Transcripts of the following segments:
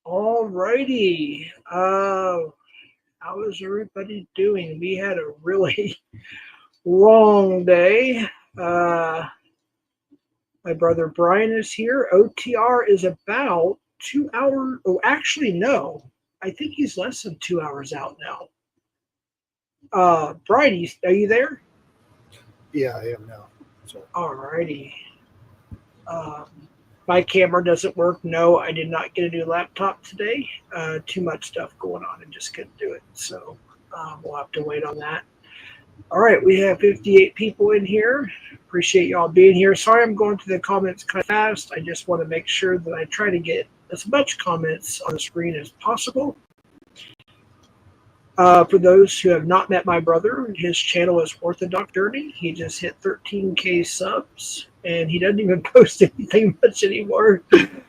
All righty. How is everybody doing? We had a really long day. Uh, my brother Brian is here. OTR is about 2 hours. Oh, actually, no. I think he's less than 2 hours out now. Brian, are you there? Yeah, I am now. So. All righty. My camera doesn't work. No, I did not get a new laptop today. Too much stuff going on and just couldn't do it. So we'll have to wait on that. All right, we have 58 people in here. Appreciate y'all being here. Sorry I'm going through the comments kind of fast. I just want to make sure that I try to get as much comments on the screen as possible. For those who have not met my brother, his channel is Orthodox Journey. He just hit 13K subs, and he doesn't even post anything much anymore.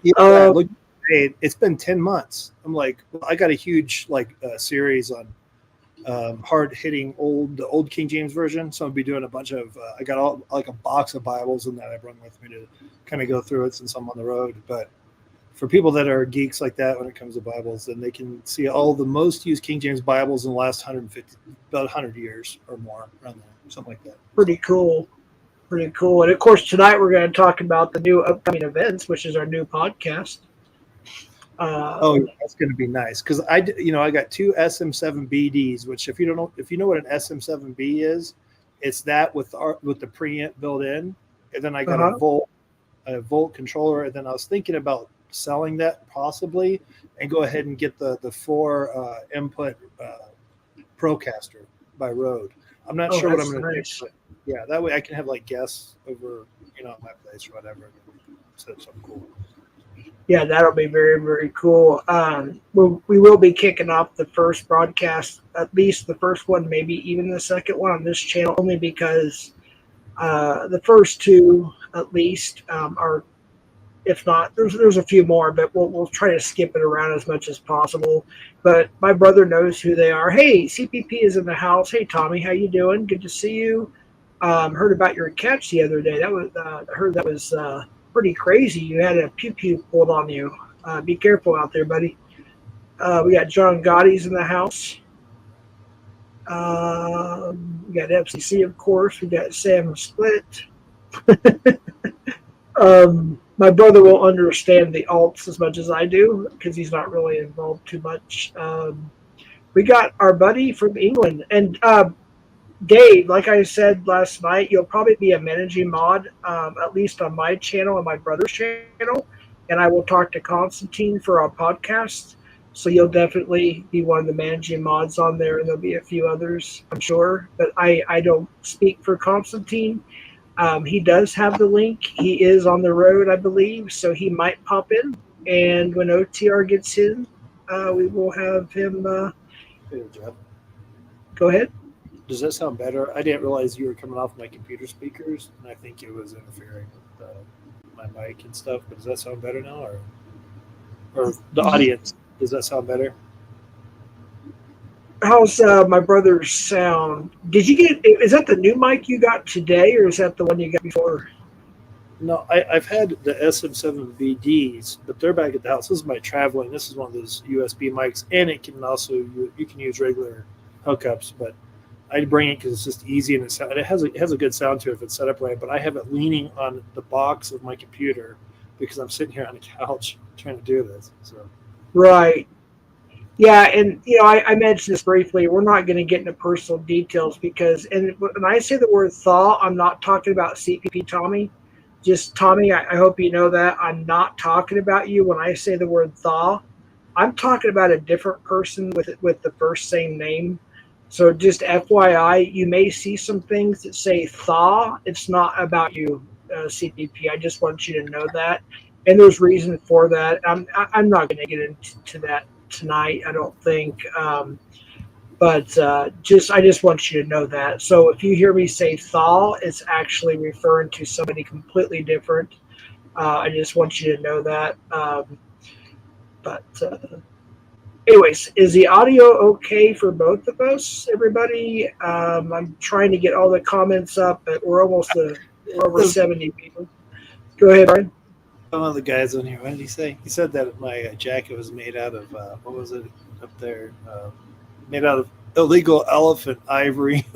Yeah, look, it's been 10 months. I'm like, I got a huge series on hard-hitting the old King James version. So I'll be doing a bunch of. I got a box of Bibles and that I brought with me to kind of go through it since I'm on the road. But for people that are geeks like that when it comes to Bibles, then they can see all the most used King James Bibles in the last 100 years or more, around there, something like that. Pretty cool. And of course, tonight we're going to talk about the new upcoming events, which is our new podcast. That's going to be nice because I got two SM7BDs, which if you know what an SM7B is, it's that with the preamp built in, and then I got a volt controller, and then I was thinking about selling that possibly and go ahead and get the 4 input Procaster by Rode. I'm not sure what I'm going to do, but yeah, that way I can have guests over at my place or whatever. So it's something cool. Yeah, that'll be very, very cool. We will be kicking off the first broadcast, at least the first one, maybe even the second one on this channel, only because the first two, at least, are, if not, there's a few more, but we'll try to skip it around as much as possible. But my brother knows who they are. Hey, CPP is in the house. Hey, Tommy, how you doing? Good to see you. Heard about your catch the other day. I heard that was pretty crazy. You had a pew-pew pulled on you. Be careful out there, buddy. We got John Gotti's in the house. We got FCC, of course. We got Sam Split. My brother will understand the alts as much as I do because he's not really involved too much. We got our buddy from England. And Dave, like I said last night, you'll probably be a managing mod, at least on my channel and my brother's channel. And I will talk to Constantine for our podcast. So you'll definitely be one of the managing mods on there. And there'll be a few others, I'm sure. But I don't speak for Constantine. He does have the link. He is on the road, I believe. So he might pop in. And when OTR gets in, we will have him. Hey, Jeff. Go ahead. Does that sound better? I didn't realize you were coming off my computer speakers, and I think it was interfering with my mic and stuff. But does that sound better now, or the audience? Does that sound better? How's my brother's sound? Did you get? Is that the new mic you got today, or is that the one you got before? No, I've had the SM7BDs, but they're back at the house. This is my traveling. This is one of those USB mics, and it can also you can use regular hookups, but I bring it because it's just easy and it has a good sound to it if it's set up right. But I have it leaning on the box of my computer because I'm sitting here on the couch trying to do this. So right, yeah, and I mentioned this briefly. We're not going to get into personal details because, and when I say the word thaw, I'm not talking about CPP Tommy. Just Tommy, I hope you know that I'm not talking about you when I say the word thaw. I'm talking about a different person with the first same name. So just FYI, you may see some things that say thaw. It's not about you, CPP. I just want you to know that. And there's reason for that. I'm not going to get into that tonight, I don't think. But I just want you to know that. So if you hear me say thaw, it's actually referring to somebody completely different. I just want you to know that. Anyways, is the audio okay for both of us, everybody? I'm trying to get all the comments up, but we're over 70 people. Go ahead, Brian. Some of the guys on here. What did he say? He said that my jacket was made out of what was it up there? Made out of illegal elephant ivory.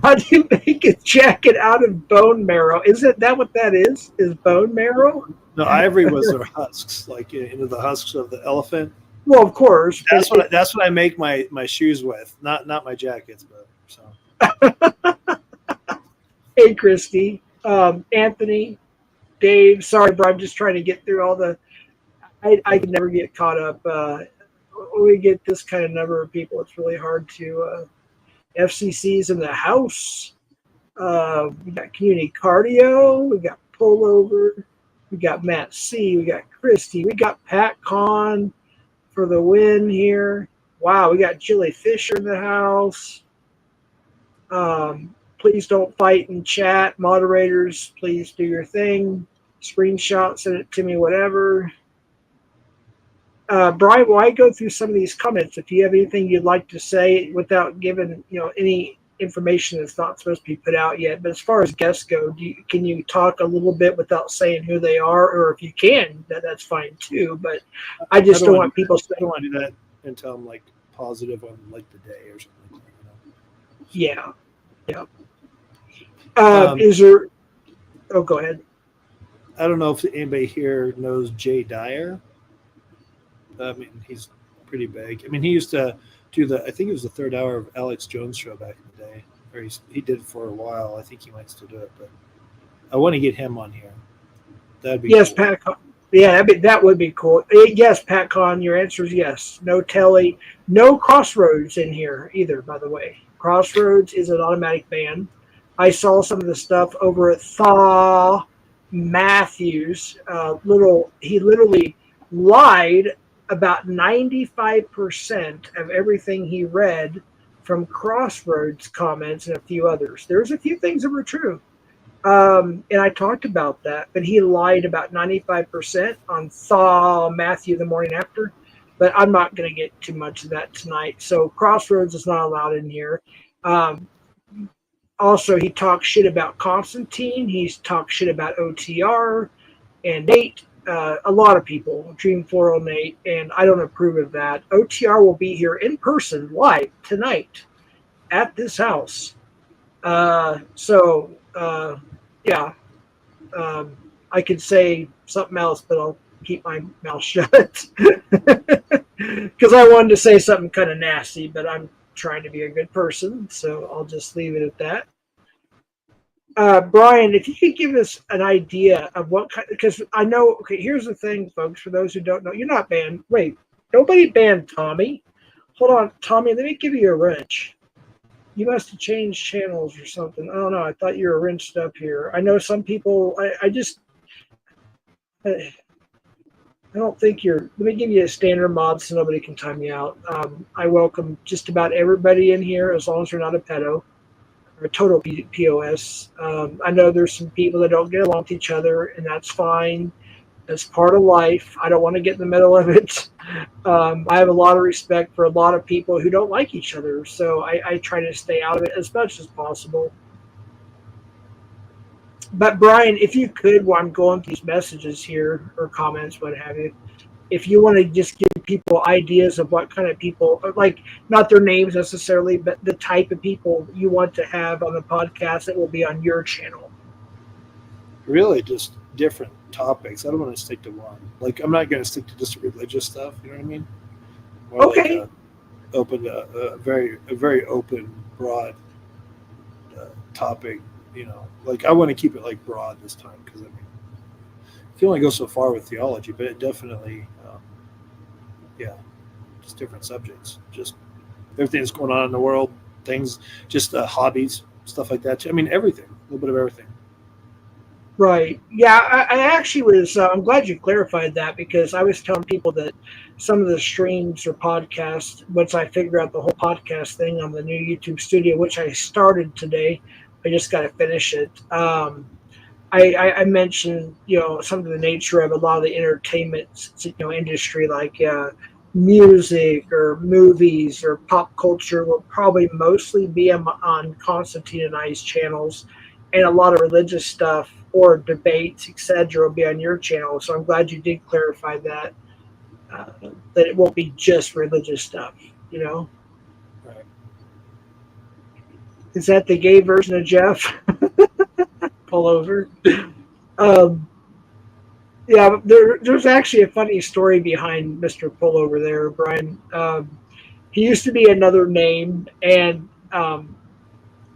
How do you make a jacket out of bone marrow? Isn't that what that is? Is bone marrow? No, ivory was their husks, like into the husks of the elephant. Well, of course. That's what I make my shoes with, not my jackets, but so. Hey, Christy, Anthony, Dave. Sorry, bro. I'm just trying to get through all the. I can never get caught up. When we get this kind of number of people, it's really hard to. FCC's in the house. We got community cardio. We got pullover. We got Matt C. We got Christy. We got Pat Con for the win here. Wow, we got Jilly Fisher in the house. Please don't fight in chat. Moderators, please do your thing. Screenshot, send it to me, whatever. Brian, while I go through some of these comments, if you have anything you'd like to say without giving any information that's not supposed to be put out yet, but as far as guests go, can you talk a little bit without saying who they are, or if you can, that's fine too. But I just don't want people. I don't want to do that until I'm like positive on like the day or something like that. Yeah. Is there? Oh, go ahead. I don't know if anybody here knows Jay Dyer. I mean, he's pretty big. I mean, he used to do I think it was the third hour of Alex Jones' show back in the day. Or he did it for a while. I think he might still do it, but I want to get him on here. That'd be yes, cool. Pat. Yeah, that would be cool. Yes, Pat Con, your answer is yes. No Telly, no Crossroads in here either, by the way. Crossroads is an automatic ban. I saw some of the stuff over at Thaw Matthews. He literally lied about 95% of everything he read from Crossroads comments and a few others. There's a few things that were true. And I talked about that, but he lied about 95% on Thaw Matthew the morning after. But I'm not going to get too much of that tonight. So Crossroads is not allowed in here. Also, he talks shit about Constantine. He's talked shit about OTR and Nate. A lot of people, Dream 408, and I don't approve of that. OTR will be here in person live tonight at this house. Yeah. I could say something else, but I'll keep my mouth shut because I wanted to say something kind of nasty, but I'm trying to be a good person, so I'll just leave it at that. Brian, if you could give us an idea of what kind, because I know, okay, here's the thing, folks, for those who don't know, you're not banned. Wait, nobody banned Tommy. Hold on, Tommy, let me give you a wrench. You must have changed channels or something. I don't know. I thought you were wrenched up here. I know some people, I don't think you're, let me give you a standard mod so nobody can time you out. I welcome just about everybody in here as long as they're not a pedo. Or a total POS. I know there's some people that don't get along with each other, and that's fine. That's part of life. I don't want to get in the middle of it. I have a lot of respect for a lot of people who don't like each other, so I try to stay out of it as much as possible. But Brian, if you could, while I'm going through these messages here, or comments, what have you, if you want to just give people ideas of what kind of people, like not their names necessarily, but the type of people you want to have on the podcast that will be on your channel. Really, just different topics. I don't want to stick to one. Like, I'm not going to stick to just religious stuff. You know what I mean? More okay. Like a very open, broad topic. You know, like I want to keep it like broad this time because I mean, you can only go so far with theology, but it definitely, just different subjects, just everything that's going on in the world, things, just hobbies, stuff like that. I mean, everything, a little bit of everything. Right. Yeah, I actually was, I'm glad you clarified that because I was telling people that some of the streams or podcasts, once I figure out the whole podcast thing on the new YouTube studio, which I started today, I just got to finish it. I mentioned, some of the nature of a lot of the entertainment, industry, like music or movies or pop culture will probably mostly be on Constantine and I's channels, and a lot of religious stuff or debates, etc., will be on your channel. So I'm glad you did clarify that, that it won't be just religious stuff, you know? Right. Is that the gay version of Jeff? Pull over. Um, yeah, there's actually a funny story behind Mr. Pullover there, Brian. He used to be another name, and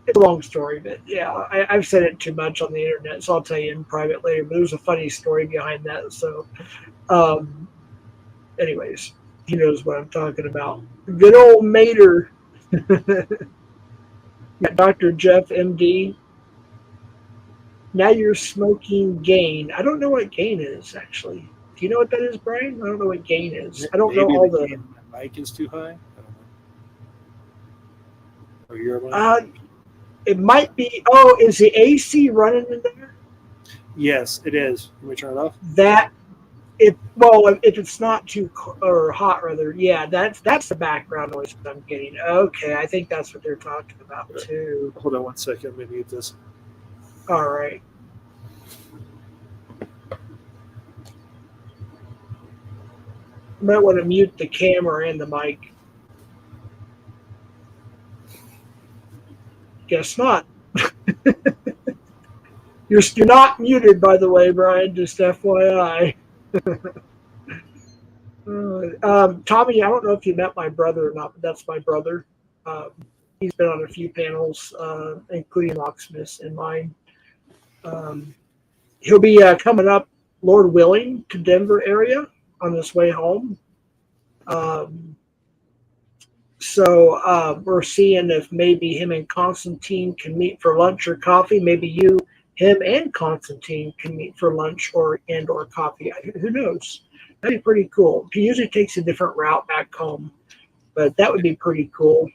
it's a long story, but yeah, I've said it too much on the internet, so I'll tell you in private later. But there's a funny story behind that. So, um, anyways, he knows what I'm talking about. Good old Mater. Dr. Jeff, MD. Now you're smoking gain. I don't know what gain is, actually. Do you know what that is, Brian? I don't know what gain is. I don't know Maybe all the the. gain on the mic is too high. I don't know. Or your mic? It might be. Oh, is the AC running in there? Yes, it is. Can we turn it off? That well, if it's not too or hot, rather, yeah, that's the background noise that I'm getting. Okay, I think that's what they're talking about too. Hold on one second. Let me mute this. All right. You might want to mute the camera and the mic. Guess not. You're not muted, by the way, Brian. Just FYI. Tommy, I don't know if you met my brother or not, but that's my brother. He's been on a few panels, including Locksmiths and mine. He'll be coming up, Lord willing, to Denver area on his way home. So we're seeing if maybe him and Constantine can meet for lunch or coffee. Maybe you, him, and Constantine can meet for lunch or coffee. Who knows? That'd be pretty cool. He usually takes a different route back home, but that would be pretty cool.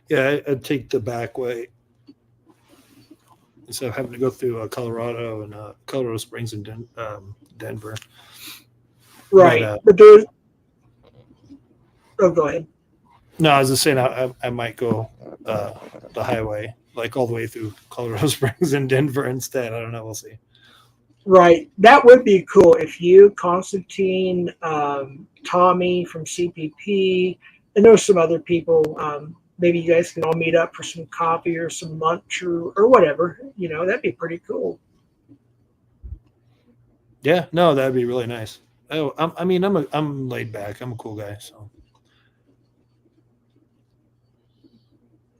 Yeah, I'd take the back way instead of having to go through Colorado and Colorado Springs and Denver. Right. But there's. Oh, go ahead. No, I was just saying I might go the highway, like all the way through Colorado Springs and Denver instead. I don't know. We'll see. Right. That would be cool if you, Constantine, Tommy from CPP, and there's some other people. Maybe you guys can all meet up for some coffee or some lunch or whatever. You know, that'd be pretty cool. Yeah. No, that'd be really nice. Oh, I'm laid back. I'm a cool guy. So.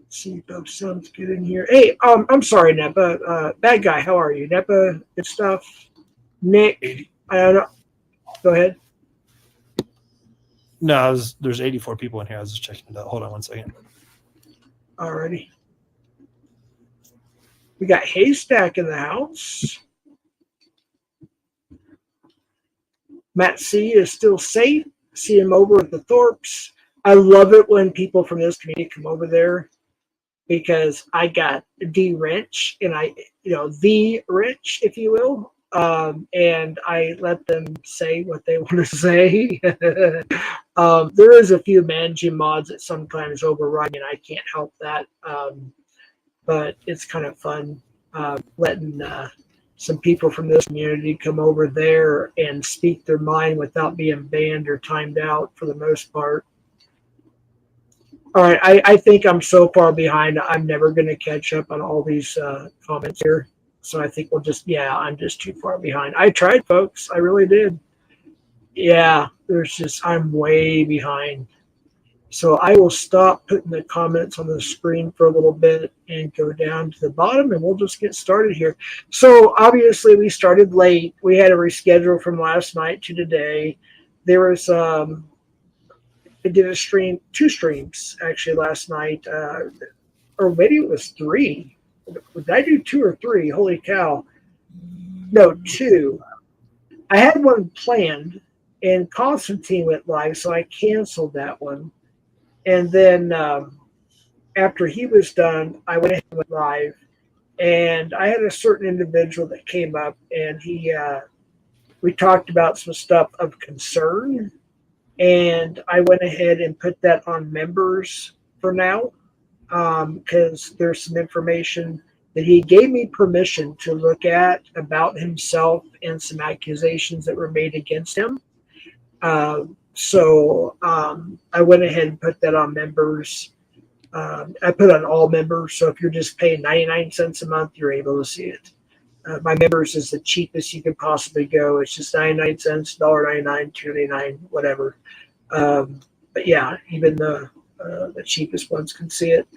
See, folks, sounds good in here. Hey, I'm sorry, Nepa. Bad guy, how are you, Nepa? Good stuff. Nick, I don't know. Go ahead. No, there's 84 people in here. I was just checking it out. Hold on one second. Alrighty. We got Haystack in the house. Matt C is still safe. See him over at the Thorpes. I love it when people from this community come over there because I got the wrench and the wrench, if you will. And I let them say what they want to say. There is a few managing mods that sometimes overrun, and I can't help that. But it's kind of fun letting some people from this community come over there and speak their mind without being banned or timed out for the most part. All right, I think I'm so far behind. I'm never going to catch up on all these comments here. So I think I'm just too far behind. I tried, folks. I really did. Yeah, I'm way behind. So I will stop putting the comments on the screen for a little bit and go down to the bottom, and we'll just get started here. So obviously we started late. We had a reschedule from last night to today. There was I did two streams actually last night, or maybe it was three. Did I do two or three? Holy cow. No, two. I had one planned, and Constantine went live, so I canceled that one. And then after he was done, I went ahead and went live. And I had a certain individual that came up, and we talked about some stuff of concern. And I went ahead and put that on members for now because there's some information that he gave me permission to look at about himself and some accusations that were made against him. So I went ahead and put that on members. I put on all members. So if you're just paying 99 cents a month, you're able to see it. My members is the cheapest you could possibly go. It's just 99 cents, $1.99, $2.99, whatever. But yeah, even the cheapest ones can see it.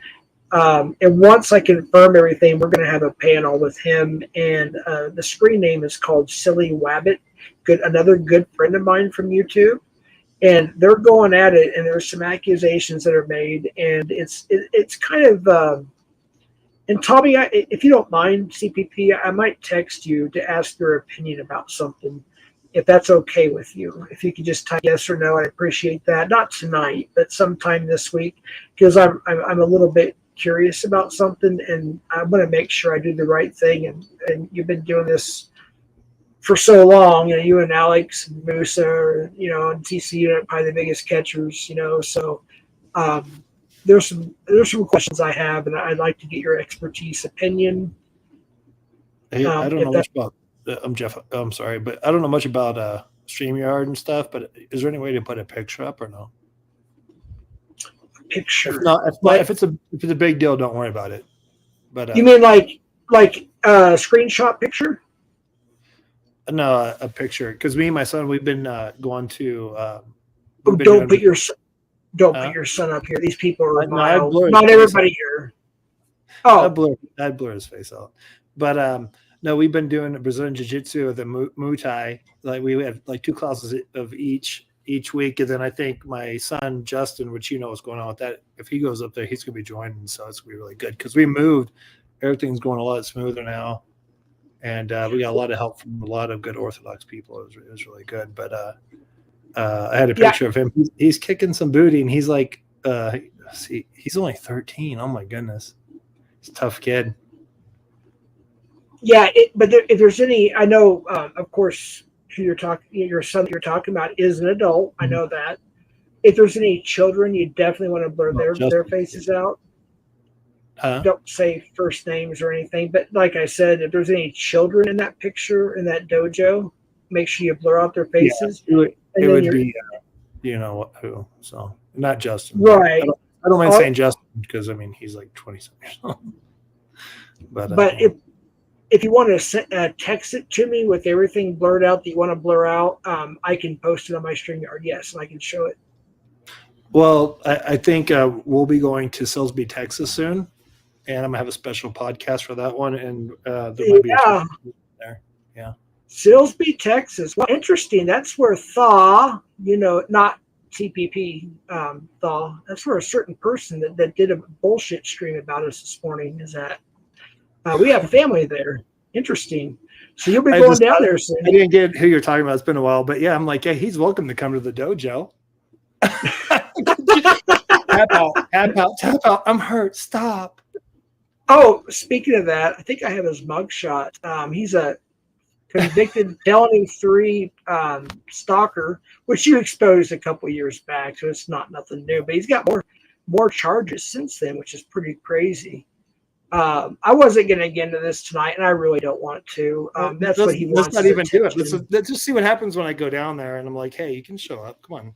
And once I confirm everything, we're going to have a panel with him. And the screen name is called Silly Wabbit, another good friend of mine from YouTube. And they're going at it, and there's some accusations that are made, and it's kind of. And Tommy, if you don't mind, CPP, I might text you to ask your opinion about something, if that's okay with you. If you could just type yes or no, I'd appreciate that. Not tonight, but sometime this week, because I'm a little bit curious about something, and I want to make sure I do the right thing. And you've been doing this for so long, you and Alex and Musa, and TC, probably the biggest catchers, so there's some questions I have, and I'd like to get your expertise, opinion. Hey, I don't know much about. I'm Jeff. I'm sorry, but I don't know much about StreamYard and stuff. But is there any way to put a picture up or no? Picture. If it's a big deal, don't worry about it. But you mean like a screenshot picture? No, a picture, because me and my son, we've been going to. Don't put your son up here. These people are mild. Not everybody here. Oh, I'd blur his face out. But no, we've been doing Brazilian Jiu-Jitsu with the Muay Thai. Like we have like 2 classes of each week, and then I think my son Justin, which what's going on with that, if he goes up there, he's gonna be joining, so it's gonna be really good because we moved. Everything's going a lot smoother now. And we got a lot of help from a lot of good Orthodox people. It was really good. But I had a picture of him. He's kicking some booty, and he's like, he's only 13. Oh my goodness, he's a tough kid. Yeah, but if there's any, I know, of course, who your son that you're talking about is an adult. I know that. If there's any children, you definitely want to blur their faces out. Don't say first names or anything, but like I said, if there's any children in that picture in that dojo, make sure you blur out their faces. Yeah, it would be, who? So not Justin. Right. I don't mind saying Justin because he's like 27 years old. But if you want to text it to me with everything blurred out that you want to blur out, I can post it on my StreamYard. Yes, and I can show it. Well, I think we'll be going to Silsbee, Texas soon. And I'm gonna have a special podcast for that one, and there might be a there. Yeah, Silsbee, Texas. Well, interesting. That's where Thaw, not TPP, Thaw. That's where a certain person that did a bullshit stream about us this morning is at. We have family there. Interesting. So you'll be going down there soon. I didn't get who you're talking about. It's been a while, but yeah, I'm like, yeah, he's welcome to come to the dojo. Tap out. I'm hurt. Stop. Oh, speaking of that, I think I have his mugshot. He's a convicted felony 3 stalker, which you exposed a couple years back, so it's not nothing new. But he's got more charges since then, which is pretty crazy. I wasn't going to get into this tonight, and I really don't want to. That's what he wants. Let's not even do it. Let's just see what happens when I go down there, and I'm like, hey, you can show up. Come on.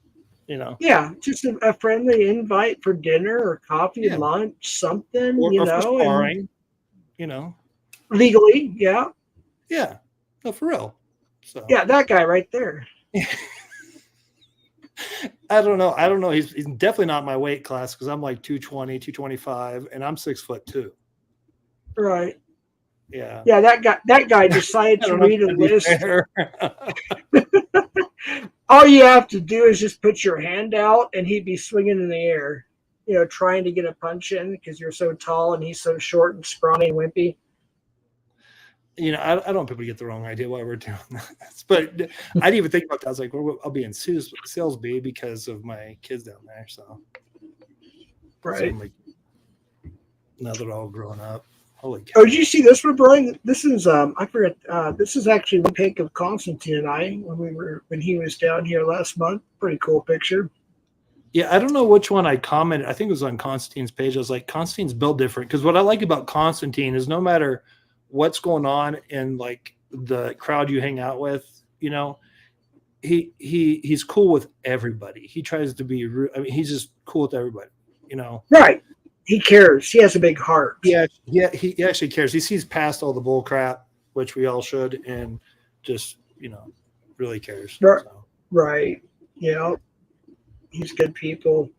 Yeah, just a friendly invite for dinner or coffee, lunch, something, or for sparring, legally, yeah. No, for real. So yeah, that guy right there. I don't know. He's definitely not my weight class because I'm like 220, 225, and I'm 6'2". Right. Yeah. Yeah, that guy decided to read a list. All you have to do is just put your hand out, and he'd be swinging in the air, trying to get a punch in because you're so tall and he's so short and scrawny and wimpy. I don't want people to get the wrong idea why we're doing this, but I didn't even think about that. I was like, well, I'll be in Silsbee because of my kids down there. So, right. So now they're all grown up. Holy cow. Oh, did you see this one, Brian? This is I forgot. This is actually one pic of Constantine and I when he was down here last month. Pretty cool picture. Yeah, I don't know which one I commented. I think it was on Constantine's page. I was like, Constantine's built different. Because what I like about Constantine is no matter what's going on in like the crowd you hang out with, you know, he's cool with everybody. He tries to be, I mean, he's just cool with everybody, you know. Right. He cares. He has a big heart. Yeah, he actually cares. He sees past all the bull crap, which we all should, and just, you know, really cares. Right. So. Right. Yeah. He's good people.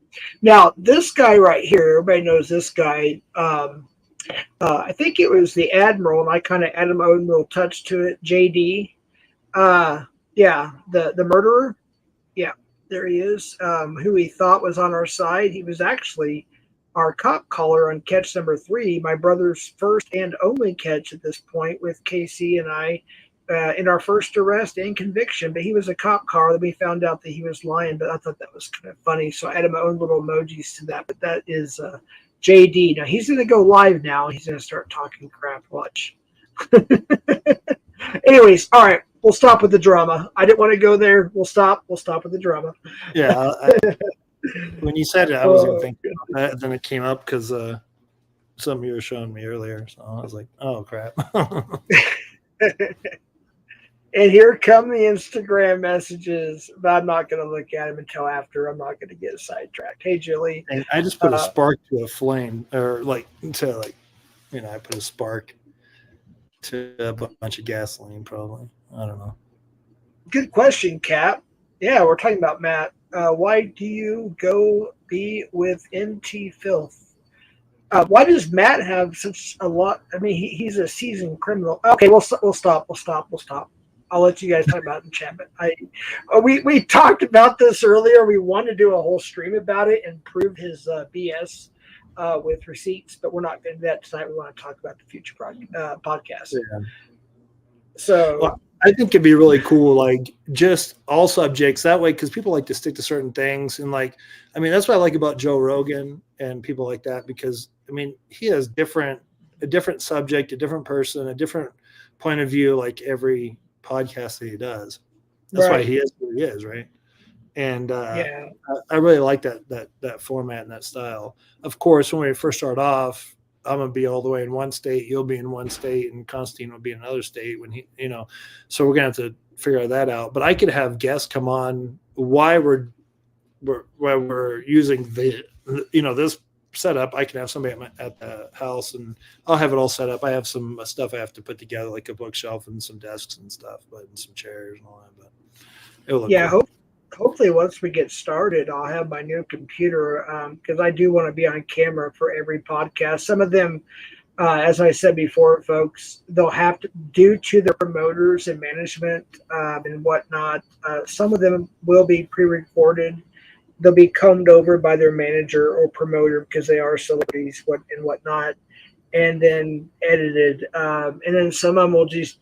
Now, this guy right here, everybody knows this guy. I think it was the Admiral, and I kind of added my own little touch to it. JD. Yeah, the murderer. Yeah, there he is. Who he thought was on our side. He was actually our cop caller on catch number 3, my brother's first and only catch at this point with Casey and I. In our first arrest and conviction, but he was a cop car that we found out that he was lying, but I thought that was kind of funny. So I added my own little emojis to that, but that is JD. Now he's going to go live now. He's going to start talking crap. Watch. Anyways, all right. We'll stop with the drama. I didn't want to go there. We'll stop with the drama. Yeah. When you said it, I wasn't thinking about that. Then it came up because something you were showing me earlier. So I was like, oh, crap. And here come the Instagram messages, but I'm not going to look at them until after. I'm not going to get sidetracked. Hey, Julie. And I just put a spark to a flame, or I put a spark to a bunch of gasoline, probably. I don't know. Good question, Cap. Yeah, we're talking about Matt. Why do you go be with MT Filth? Why does Matt have such a lot? I mean, he's a seasoned criminal. Okay, we'll stop. I'll let you guys talk about it in chat. But we talked about this earlier. We wanted to do a whole stream about it and prove his BS with receipts, but we're not going to do that tonight. We want to talk about the future podcast. Yeah. So well, I think it'd be really cool, like just all subjects that way, because people like to stick to certain things. And like, I mean, that's what I like about Joe Rogan and people like that, because I mean, he has a different subject, a different person, a different point of view, like every podcast that he does. That's why he is who he is, right? And I really like that format and that style. Of course, when we first start off, I'm gonna be all the way in one state, you'll be in one state, and Constantine will be in another state when he, you know. So we're gonna have to figure that out. But I could have guests come on why we're using the, you know, this setup. I can have somebody at the house, and I'll have it all set up. I have some stuff I have to put together, like a bookshelf and some desks and stuff, and some chairs and all that. But it'll look good. Hopefully once we get started, I'll have my new computer, because I do want to be on camera for every podcast. Some of them, as I said before, folks, they'll have to, due to the promoters and management and whatnot, some of them will be pre-recorded. They'll be combed over by their manager or promoter because they are celebrities and whatnot, and then edited. And then some of them will just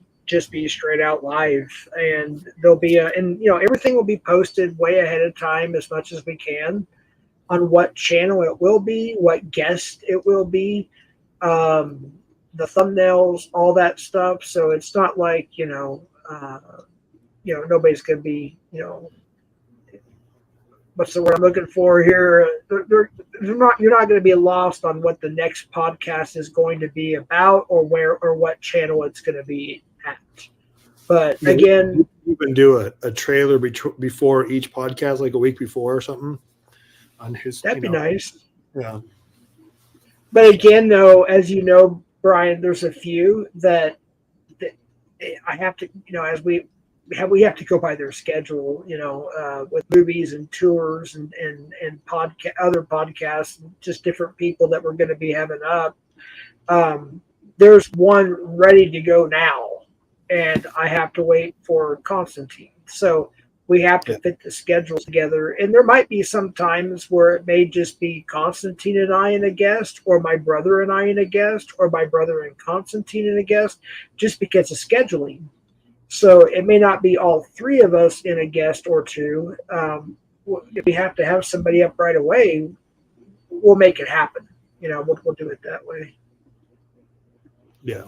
be straight out live, and there'll be everything will be posted way ahead of time as much as we can on what channel it will be, what guest it will be, the thumbnails, all that stuff. So it's not like nobody's gonna be what's the word I'm looking for here? You're not going to be lost on what the next podcast is going to be about, or where or what channel it's going to be at. But again, you can do a trailer before each podcast, like a week before or something. On his, that'd be nice. Yeah. But again, though, as you know, Brian, there's a few that I have to, as we have to go by their schedule, with movies and tours and other podcasts, and just different people that we're going to be having up. There's one ready to go now, and I have to wait for Constantine. So we have to fit the schedules together. And there might be some times where it may just be Constantine and I and a guest, or my brother and I and a guest, or my brother and Constantine and a guest, just because of scheduling. So it may not be all three of us in a guest or two. If we have to have somebody up right away, we'll make it happen. We'll do it that way. Yeah.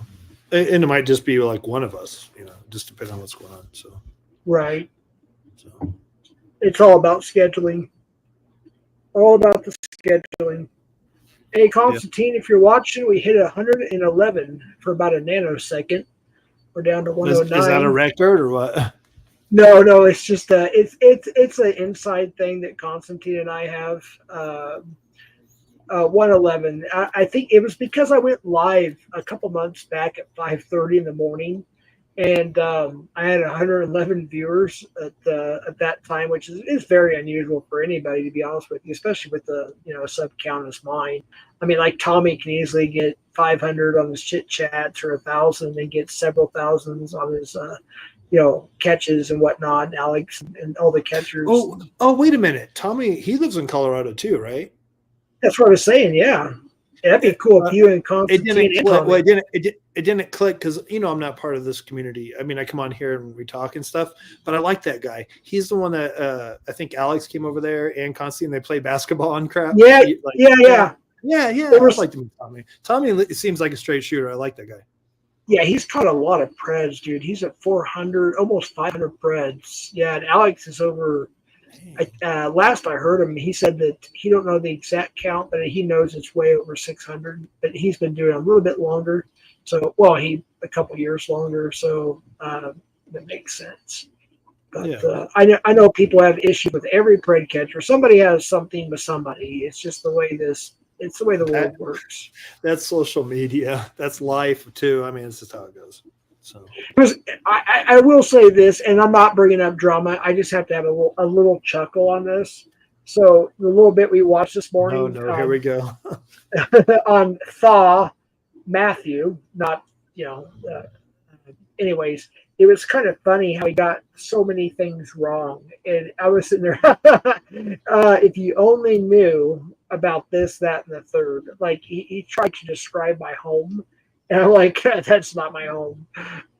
And it might just be like one of us, just depending on what's going on. So right. So it's all about scheduling. All about the scheduling. Hey, Constantine, if you're watching, we hit 111 for about a nanosecond. We're down to 109. Is that a record or what? No, it's just it's an inside thing that Constantine and I have. 111. I think it was because I went live a couple months back at 5:30 in the morning, and I had 111 viewers at that time, which is very unusual for anybody, to be honest with you, especially with the sub count as mine. I mean, like Tommy can easily get 500 on his chit chats or 1,000 and get several thousands on his catches and whatnot. And Alex and all the catchers. Oh, wait a minute, Tommy. He lives in Colorado too, right? That's what I was saying. Yeah, that'd be cool if you and Constantine. It didn't click because I'm not part of this community. I mean, I come on here and we talk and stuff, but I like that guy. He's the one that I think Alex came over there and Constantine. They play basketball and crap. Yeah. I like to meet Tommy. Tommy seems like a straight shooter. I like that guy. Yeah, he's caught a lot of preds, dude. He's at 400, almost 500 preds. Yeah, and Alex is over. Last I heard him, he said that he don't know the exact count, but he knows it's way over 600. But he's been doing it a little bit longer. So, a couple years longer. So that makes sense. But I know people have issues with every pred catcher. Somebody has something with somebody. It's just the way it's the way the world works. That's social media. That's life too. I mean, it's just how it goes. So I will say this, and I'm not bringing up drama. I just have to have a little chuckle on this. So the little bit we watched this morning. Oh no, here we go. On Thaw Matthew, not anyways, it was kind of funny how he got so many things wrong, and I was sitting there. If you only knew about this, that, and the third. Like he tried to describe my home. And I'm like, that's not my home.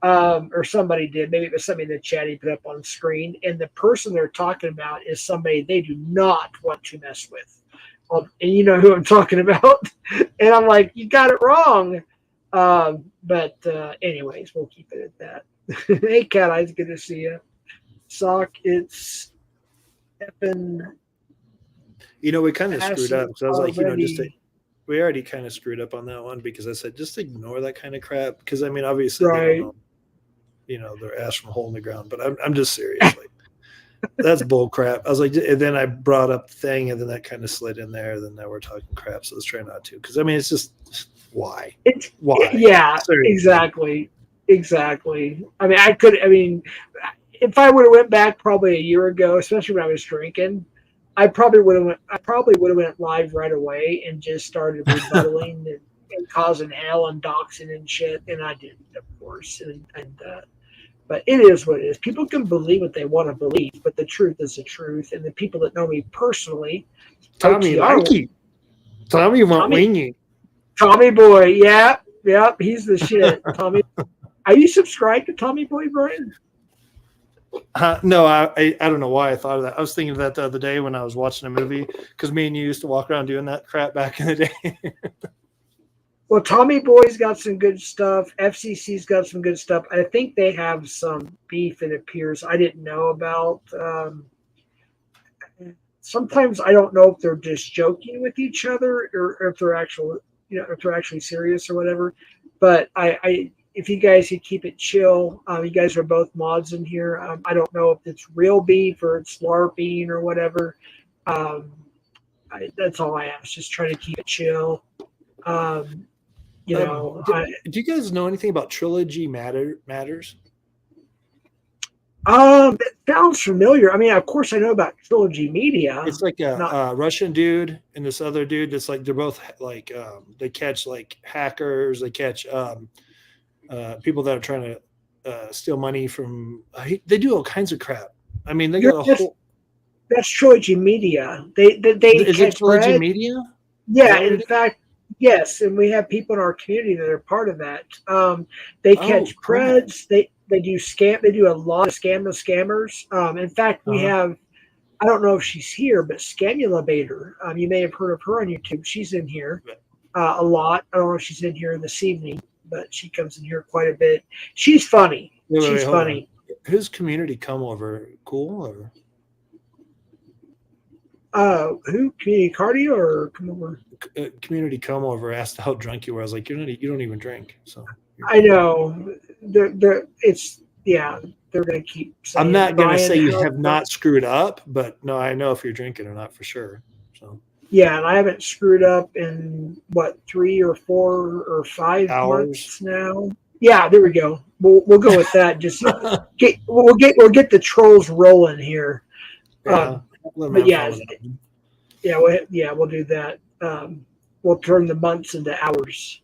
Or somebody did. Maybe it was something in the chat he put up on screen. And the person they're talking about is somebody they do not want to mess with. And you know who I'm talking about. And I'm like, you got it wrong. But anyways, we'll keep it at that. Hey, Cat Eyes, good to see you. Sock, it's effing. We kind of screwed up. So I was like, we already kind of screwed up on that one because I said just ignore that kind of crap. Because I mean, obviously, they don't know, they're ash from a hole in the ground. But I'm just serious. Like, that's bull crap. I was like, and then I brought up the thing, and then that kind of slid in there. Then now we're talking crap. So let's try not to. Because I mean, it's just why? Why? Yeah, seriously. Exactly. I mean, if I would have went back probably a year ago, especially when I was drinking, I probably would have went live right away and just started rebuttaling and causing hell and doxing and shit. And I didn't, of course. But it is what it is. People can believe what they want to believe, but the truth is the truth. And the people that know me personally, Tommy Likey. Tommy won't wing you. Tommy Boy, yeah, he's the shit. Tommy, are you subscribed to Tommy Boy, Brian? No, I don't know why I thought of that. I was thinking of that the other day when I was watching a movie because me and you used to walk around doing that crap back in the day. Well, Tommy Boy's got some good stuff. FCC's got some good stuff. I think they have some beef, it appears. I didn't know about. Sometimes I don't know if they're just joking with each other or if they're actually serious or whatever. But if you guys could keep it chill, you guys are both mods in here. I don't know if it's real beef or it's LARPing or whatever. That's all I ask. Just try to keep it chill. Do you guys know anything about Trilogy Matters? It sounds familiar. I mean, of course, I know about Trilogy Media. It's like a Russian dude and this other dude. That's like they're both like they catch like hackers. They catch people that are trying to steal money from. They do all kinds of crap. I mean, they got a whole. That's Trilogy Media. They is it Trilogy Media? Yeah, in fact, yes, and we have people in our community that are part of that. They catch creds. They do scam. They do a lot of scammers. In fact, we have. I don't know if she's here, but Scamula Bader. You may have heard of her on YouTube. She's in here a lot. I don't know if she's in here this evening, but she comes in here quite a bit. She's funny. She's funny. Who's community come over? Cool or? Who? Community cardio or come over? Community come over, asked how drunk you were. I was like, you don't even drink. So I know. They're gonna keep saying. I'm not gonna say you have drunk? not screwed up, but no, I know if you're drinking or not for sure. So Yeah, and I haven't screwed up in what 3 or 4 or 5 hours. months now. Yeah, there we go. We'll go with that. Just we'll get the trolls rolling here. Yeah, But yeah, we'll do that. We'll turn the months into hours.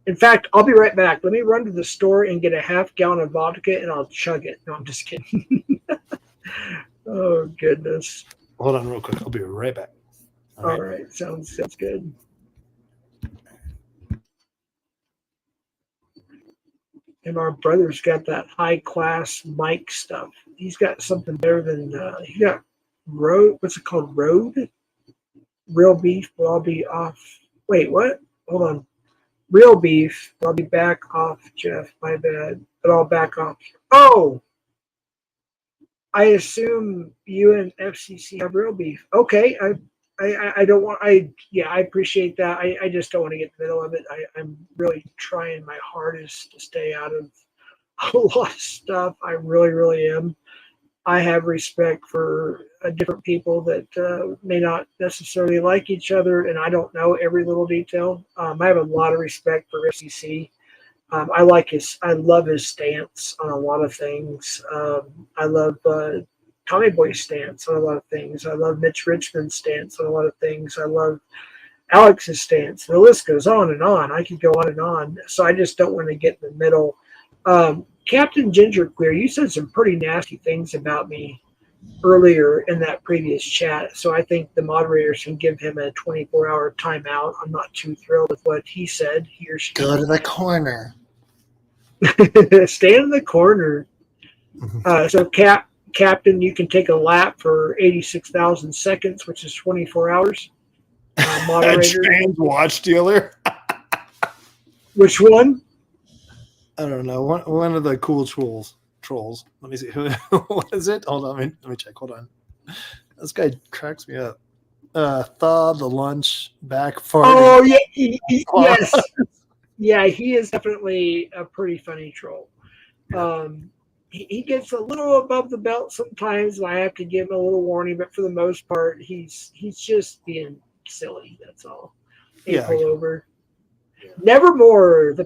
In fact, I'll be right back. Let me run to the store and get a half gallon of vodka, and I'll chug it. No, I'm just kidding. Oh goodness. Hold on real quick. I'll be right back. All right. Sounds good. And our brother's got that high class mic stuff. He's got something better than he got Rode. What's it called? Rode? Real beef. Well, I'll be off. Wait, what? Hold on. Real beef. I'll be back off, Jeff. My bad. But I'll back off. Oh, I assume you and FCC have real beef. Okay. I don't want. I appreciate that. I just don't want to get in the middle of it. I'm really trying my hardest to stay out of a lot of stuff. I really, really am. I have respect for different people that may not necessarily like each other, and I don't know every little detail. I have a lot of respect for FCC. I love his stance on a lot of things. I love Tommy Boy's stance on a lot of things. I love Mitch Richmond's stance on a lot of things. I love Alex's stance. The list goes on and on. I could go on and on. So I just don't want to get in the middle. Captain Gingerclear, you said some pretty nasty things about me earlier in that previous chat. So I think the moderators can give him a 24-hour timeout. I'm not too thrilled with what he said. He or she. Go to the corner. Stay in the corner. So Captain, you can take a lap for 86,000 seconds, which is 24 hours. Moderator. Trans watch dealer. Which one? I don't know. One of the cool trolls. Let me see. What is it? Hold on. Let me check. Hold on. This guy cracks me up. Thaw the lunch back far. Oh yeah, yes, yeah. He is definitely a pretty funny troll. He gets a little above the belt sometimes, and I have to give him a little warning. But for the most part, he's just being silly. That's all. Pull over. Nevermore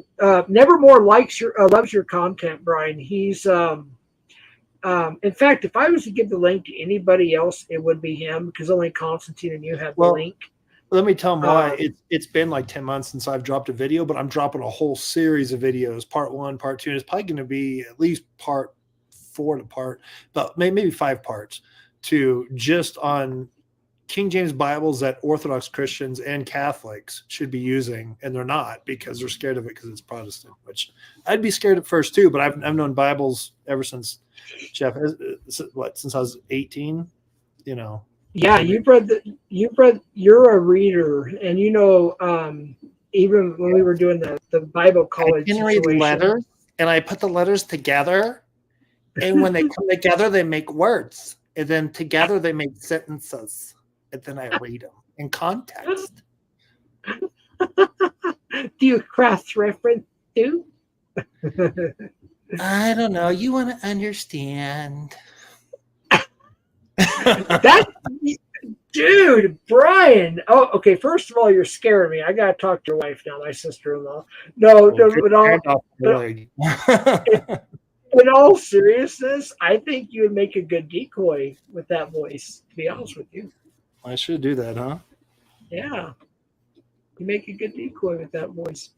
loves your content, Brian. He's in fact, if I was to give the link to anybody else, it would be him because only Constantine and you have the link. Let me tell him why. It's been like 10 months since I've dropped a video, but I'm dropping a whole series of videos, part 1, part 2. And it's probably going to be at least part 4 to part, but maybe 5 parts to just on King James Bibles that Orthodox Christians and Catholics should be using, and they're not because they're scared of it because it's Protestant, which I'd be scared at first too, but I've known Bibles ever since Jeff, since I was 18, you know. Yeah, you're a reader, and even when we were doing the Bible college I can read letters, and I put the letters together, and when they come together, they make words, and then together they make sentences. And then I read them in context. Do you cross-reference too? I don't know. You want to understand. Dude, Brian. Oh, okay. First of all, you're scaring me. I got to talk to your wife now, my sister-in-law. In all seriousness, I think you would make a good decoy with that voice, to be honest with you. I should do that, huh? Yeah. You make a good decoy with that voice.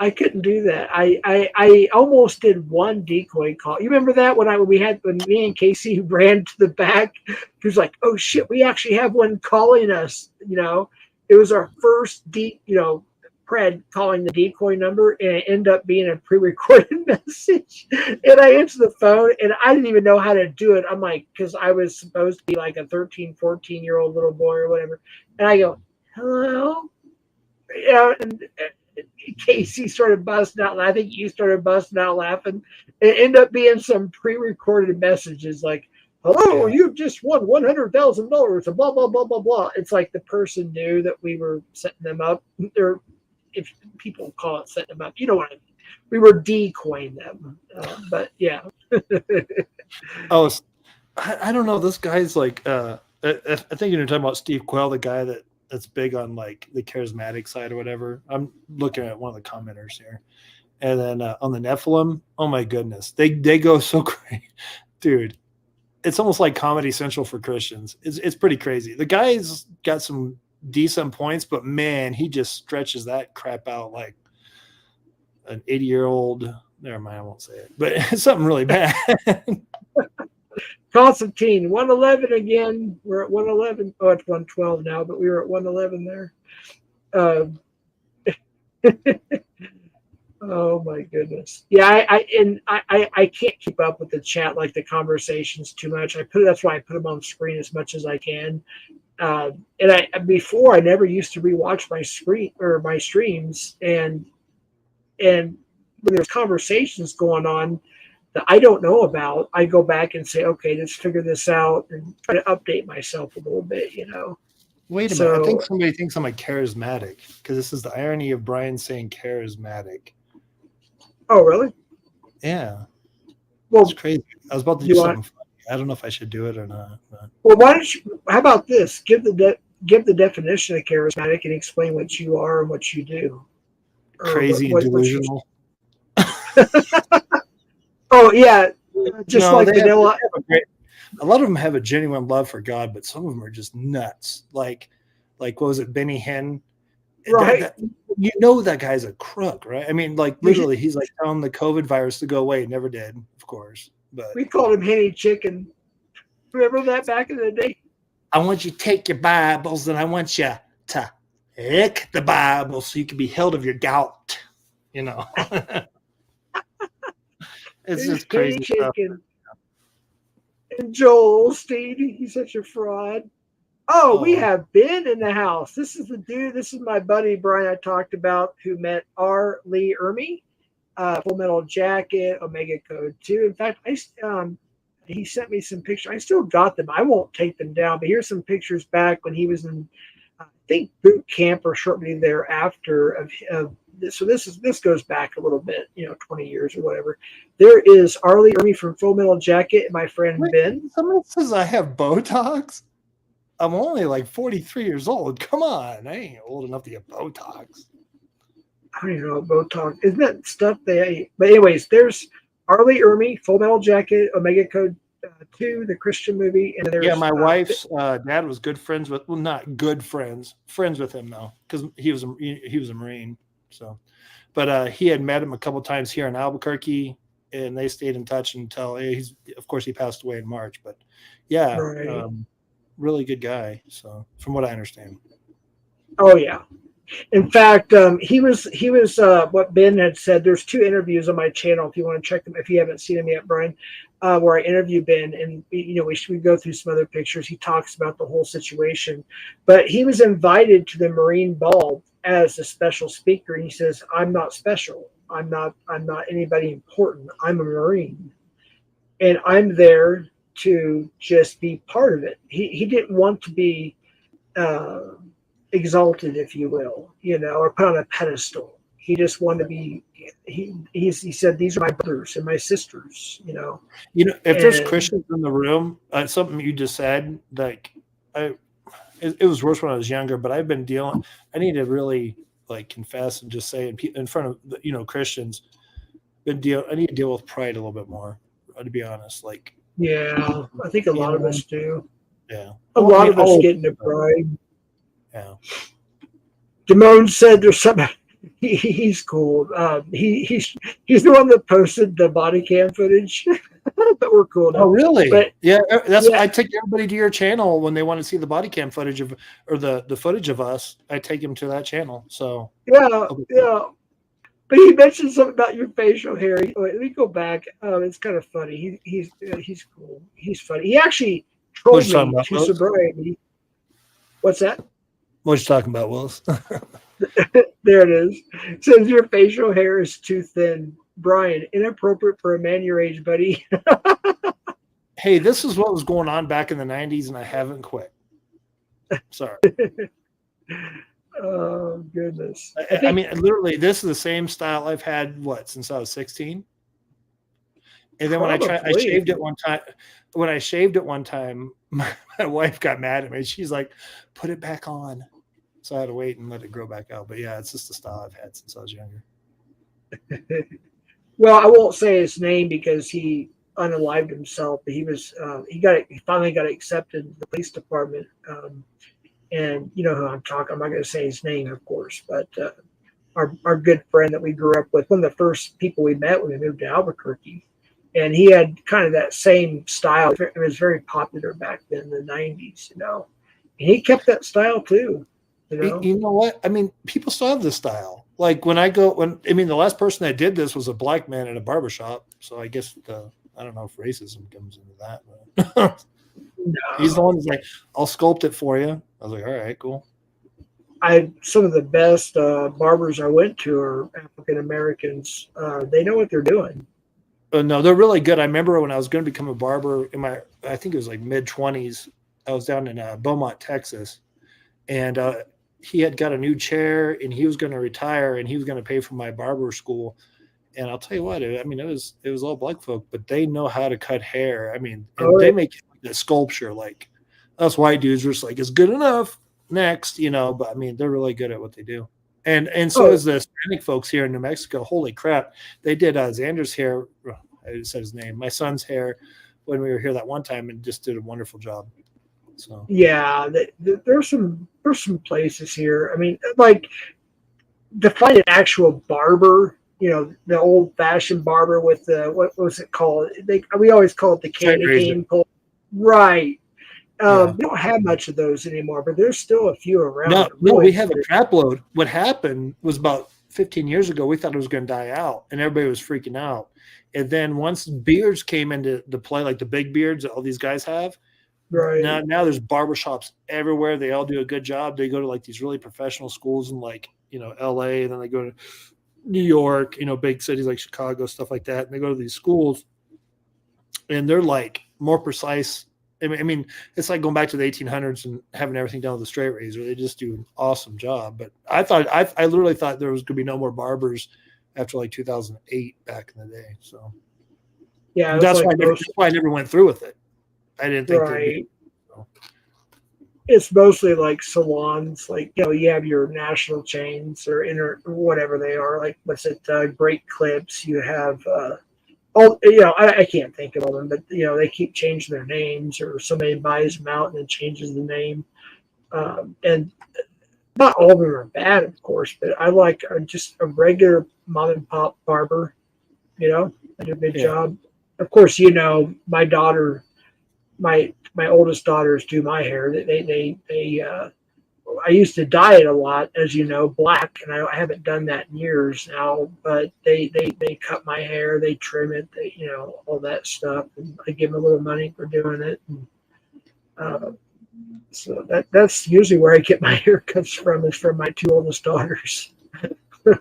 I couldn't do that. I almost did one decoy call. You remember that when me and Casey ran to the back? He was like, "Oh shit, we actually have one calling us." It was our first Pred calling the decoy number, and it ended up being a pre-recorded message. And I answered the phone, and I didn't even know how to do it. I'm like, because I was supposed to be like a 13, 14-year-old little boy or whatever. And I go, "Hello?" And Casey started busting out, and I think you started busting out laughing. It ended up being some pre-recorded messages like, hello, Yeah. you just won $100,000 and blah, blah, blah, blah, blah. It's like the person knew that we were setting them up. Or if people call it setting them up, you know what I mean. We were decoying them. But yeah. Oh, I don't know. This guy's like, I think you're talking about Steve Quell, the guy that's big on like the charismatic side or whatever. I'm looking at one of the commenters here. And then on the Nephilim, oh my goodness, they go so crazy, dude. It's almost like Comedy Central for Christians. It's pretty crazy. The guy's got some decent points, but man, he just stretches that crap out like an 80-year-old. Never mind, I won't say it, but it's something really bad. Constantine, 111 again. We're at 111. Oh, it's 112 now, but we were at 111 there. Oh my goodness. Yeah, I can't keep up with the chat, like the conversations too much. That's why I put them on screen as much as I can. And before I never used to rewatch my screen or my streams, and when there's conversations going on that I don't know about, I go back and say, okay, let's figure this out and try to update myself a little bit, you know. Wait a minute. I think somebody thinks I'm a charismatic because this is the irony of Brian saying charismatic. Oh, really? Yeah. Well, it's crazy. I was about to do something funny. I don't know if I should do it or not. But. Well, why don't you? How about this? Give the definition of charismatic and explain what you are and what you do. Crazy and delusional. Oh yeah, just like vanilla. A lot of them have a genuine love for God, but some of them are just nuts. Like what was it, Benny Hinn? Right. You know that guy's a crook, right? I mean, like literally, he's like telling the COVID virus to go away. It never did, of course. But we called him Henny Chicken. Remember that back in the day? I want you to take your Bibles and I want you to lick the Bible so you can be healed of your gout. You know, it's just crazy stuff. And Joel Osteen, he's such a fraud. Oh, we have Ben in the house. This is the dude. This is my buddy Brian I talked about, who met R. Lee Ermey, Full Metal Jacket, Omega Code 2. In fact, he sent me some pictures. I still got them. I won't take them down, but here's some pictures back when he was in, I think, boot camp or shortly thereafter. So this goes back a little bit, 20 years or whatever. There is R. Lee Ermey from Full Metal Jacket and my friend Ben. Somebody says I have Botox. I'm only like 43 years old. Come on, I ain't old enough to get Botox. I don't even know what Botox isn't. That stuff they ate. But anyways, there's R. Lee Ermey, Full Metal Jacket, Omega Code 2, the Christian movie, and there's my wife's dad was good friends with. Well, not good friends with him though, because he was a Marine. So, but he had met him a couple times here in Albuquerque, and they stayed in touch until he passed away in March. But yeah. Right. Really good guy. So from what I understand. Oh yeah. In fact, he was what Ben had said. There's 2 interviews on my channel if you want to check them, if you haven't seen them yet, Brian, where I interview Ben, and we go through some other pictures. He talks about the whole situation, but he was invited to the Marine Ball as a special speaker. And he says, I'm not special. I'm not anybody important. I'm a Marine, and I'm there to just be part of it. He didn't want to be exalted, if you will, or put on a pedestal. He just wanted to be. He said, "These are my brothers and my sisters." If there's Christians in the room, something you just said, like it was worse when I was younger, but I've been dealing. I need to really confess and just say in front of Christians. I need to deal with pride a little bit more. To be honest, Yeah, I think a lot of us do. Yeah. A lot of us get into pride. Yeah. Damone said there's something. He's cool. He's the one that posted the body cam footage. But we're cool now. Oh, really? But, I take everybody to your channel when they want to see the body cam footage or the footage of us. I take them to that channel. So yeah. But he mentioned something about your facial hair. Let me go back. It's kind of funny. He's cool. He's funny. He actually trolled me to sobriety. What's that? What are you talking about, Willis? There it is. It says your facial hair is too thin. Brian, inappropriate for a man your age, buddy. hey, this is what was going on back in the 90s, and I haven't quit. Sorry. Oh goodness! I mean, literally, this is the same style I've had since I was 16. And then I shaved it one time. When I shaved it one time, my wife got mad at me. She's like, "Put it back on." So I had to wait and let it grow back out. But yeah, it's just the style I've had since I was younger. Well, I won't say his name because he unalived himself. But he finally got accepted to the police department. And you know who I'm talking. I'm not going to say his name, of course, but our good friend that we grew up with, one of the first people we met when we moved to Albuquerque, and he had kind of that same style. It was very popular back then in the '90s, you know. And he kept that style too, you know. You know what? I mean, people still have this style. Like the last person that did this was a black man in a barbershop. So I guess I don't know if racism comes into that. But No. He's the one who's like, "I'll sculpt it for you." I was like, "All right, cool." Some of the best barbers I went to are African Americans. They know what they're doing. No, they're really good. I remember when I was going to become a barber I think it was like mid-20s. I was down in Beaumont, Texas, and he had got a new chair, and he was going to retire, and he was going to pay for my barber school. And I'll tell you what, I mean, it was all black folk, but they know how to cut hair. I mean, and they make the sculpture like us white dudes are just like, it's good enough. Next, you know, but I mean, they're really good at what they do. And so is the Hispanic folks here in New Mexico. Holy crap. They did Xander's hair. I just said his name. My son's hair when we were here that one time and just did a wonderful job. So yeah, there's some places here. I mean, like to find an actual barber, you know, the old fashioned barber with the what was it called? We always call it the candy cane pull. Right. We don't have much of those anymore, but there's still a few around. No, we have a trap load. What happened was about 15 years ago, we thought it was going to die out, and everybody was freaking out. And then once beards came into the play, like the big beards that all these guys have, right now there's barbershops everywhere. They all do a good job. They go to like these really professional schools in like, you know, LA, and then they go to New York, you know, big cities like Chicago, stuff like that. And they go to these schools, and they're like more precise. I mean, it's like going back to the 1800s and having everything done with a straight razor. They just do an awesome job. But I literally thought there was going to be no more barbers after like 2008 back in the day. So yeah, that's why I never went through with it. I didn't think right. It's mostly like salons, like, you know, you have your national chains or whatever they are. Like what's it, Great Clips. You have you know, I can't think of all them, but you know, they keep changing their names, or somebody buys them out and then changes the name. And not all of them are bad, of course, but I like just a regular mom and pop barber. You know, they do a good job. Of course, you know, my daughter, my oldest daughters do my hair. I used to dye it a lot, as you know, black, and I haven't done that in years now. But they cut my hair, they trim it, you know, all that stuff, and I give them a little money for doing it. And, so that's usually where I get my haircuts from, is from my two oldest daughters. I'd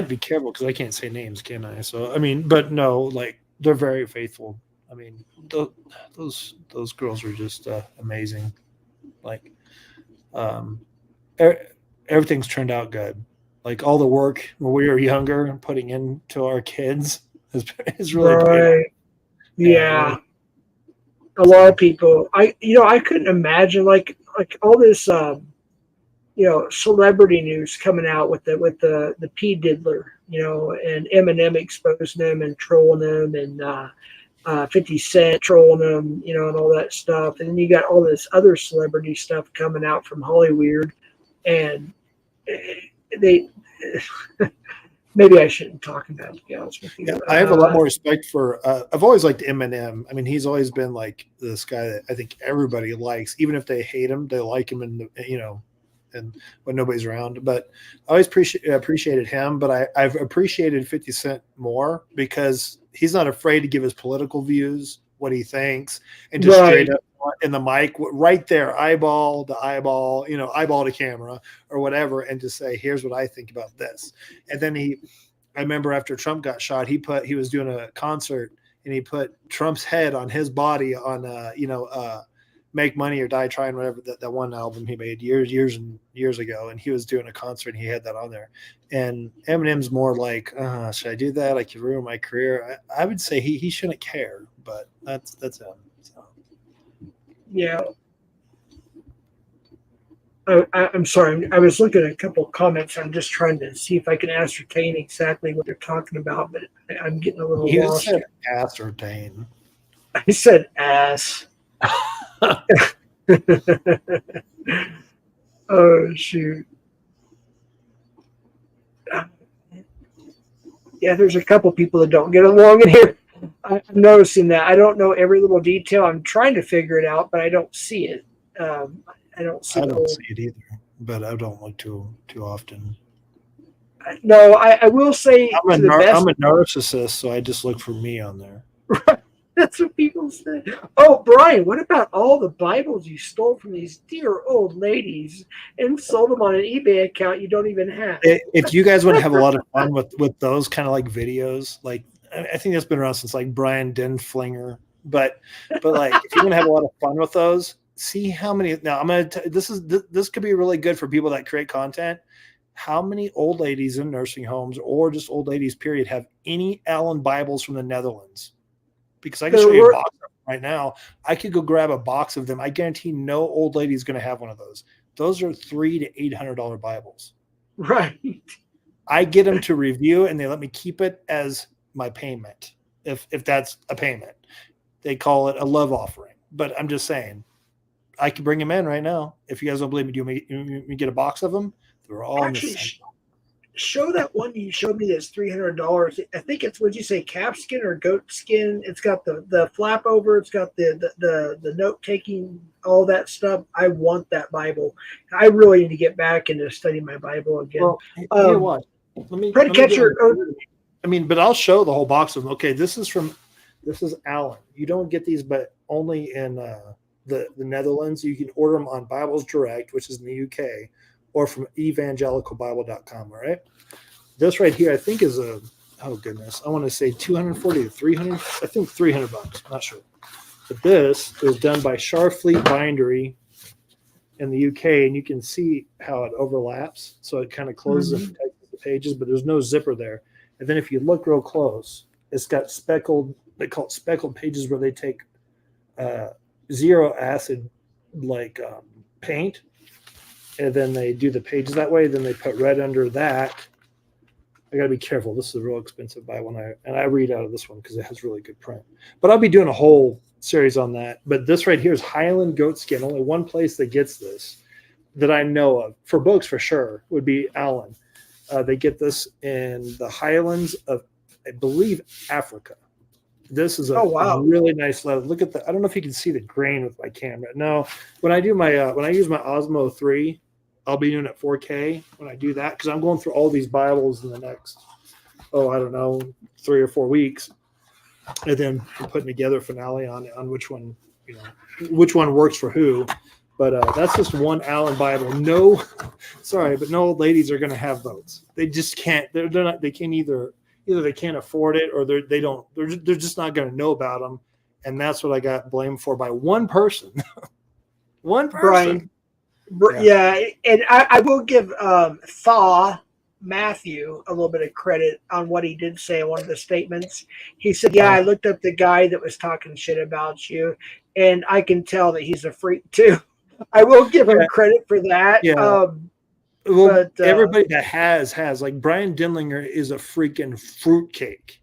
be careful because I can't say names, can I? So I mean, but no, like they're very faithful. I mean, those girls are just amazing. Like, everything's turned out good. Like all the work when we were younger and putting into our kids is really right. Yeah. A lot of people, I couldn't imagine like all this, you know, celebrity news coming out with the P Diddler, you know, and Eminem exposing them and trolling them, and 50 Cent trolling them, you know, and all that stuff. And then you got all this other celebrity stuff coming out from Hollywood, and they maybe I shouldn't talk about it, to be honest with you. Yeah, I have a lot more respect for. I've always liked Eminem. I mean, he's always been like this guy that I think everybody likes, even if they hate him, they like him, and you know, and when nobody's around. But I always appreciated him. But I've appreciated 50 Cent more because he's not afraid to give his political views, what he thinks, and just straight up in the mic, right there, eyeball to eyeball, you know, eyeball to camera or whatever, and to say, here's what I think about this. And then I remember after Trump got shot, he was doing a concert and he put Trump's head on his body on Make Money or Die Trying, whatever that one album he made years and years ago, and he was doing a concert and he had that on there. And Eminem's more like, should I do that? I could ruin my career. I would say he shouldn't care, but that's him. So. Yeah. I'm sorry. I was looking at a couple of comments. I'm just trying to see if I can ascertain exactly what they're talking about, but I'm getting a little lost. You said ascertain. I said ass. Oh, shoot. Yeah, there's a couple people that don't get along in here. I'm noticing that. I don't know every little detail. I'm trying to figure it out, but I don't see it. I don't see it either, but I don't look too often. No, I will say I'm a narcissist, so I just look for me on there. That's what people say. Oh, Brian, what about all the Bibles you stole from these dear old ladies and sold them on an eBay account you don't even have? If you guys want to have a lot of fun with those kind of like videos, like I think that's been around since like Brian Denflinger, but like if you want to have a lot of fun with those, see how many. Now I'm gonna. This could be really good for people that create content. How many old ladies in nursing homes or just old ladies period have any Allen Bibles from the Netherlands? Because I can show you a box of them right now. I could go grab a box of them. I guarantee no old lady is going to have one of those. Those are $300 to $800 Bibles. Right. I get them to review, and they let me keep it as my payment, if that's a payment. They call it a love offering. But I'm just saying, I can bring them in right now. If you guys don't believe me, do you get a box of them? They're all actually in the same. Show that one you showed me that's $300. I think it's, would you say calfskin or goat skin? It's got the flap over. It's got the note taking, all that stuff. I want that Bible. I really need to get back into studying my Bible again. Well, here, watch. But I'll show the whole box of them. Okay, this is Allen. You don't get these, but only in the Netherlands. You can order them on Bibles Direct, which is in the UK. Or from evangelicalbible.com, all right? This right here, I think is I want to say 240 to 300. I think $300. Not sure. But this is done by Sharfleet Bindery in the UK, and you can see how it overlaps. So it kind of closes and protects the pages, but there's no zipper there. And then if you look real close, it's got speckled. They call it speckled pages, where they take zero acid paint. And then they do the pages that way. Then they put red under that. I got to be careful. This is a real expensive Bible, and I read out of this one because it has really good print. But I'll be doing a whole series on that. But this right here is Highland goatskin. Only one place that gets this that I know of, for books for sure, would be Allen. They get this in the Highlands of, I believe, Africa. This is a really nice leather. Look at the. I don't know if you can see the grain with my camera. No, when I do my when I use my Osmo 3, I'll be doing it 4K when I do that, because I'm going through all these Bibles in the next 3 or 4 weeks, and then I'm putting together a finale on which one works for who. But that's just one Allen Bible. No, sorry, but no old ladies are going to have those. They just can't. They're not. They can either they can't afford it, or they don't. They're just not going to know about them, and that's what I got blamed for by one person. One person. Brian, yeah, and I will give Matthew a little bit of credit on what he did say in one of the statements. He said, "Yeah, I looked up the guy that was talking shit about you, and I can tell that he's a freak too." I will give him credit for that. Yeah. Well, but, everybody that has like Brian Denlinger is a freaking fruitcake.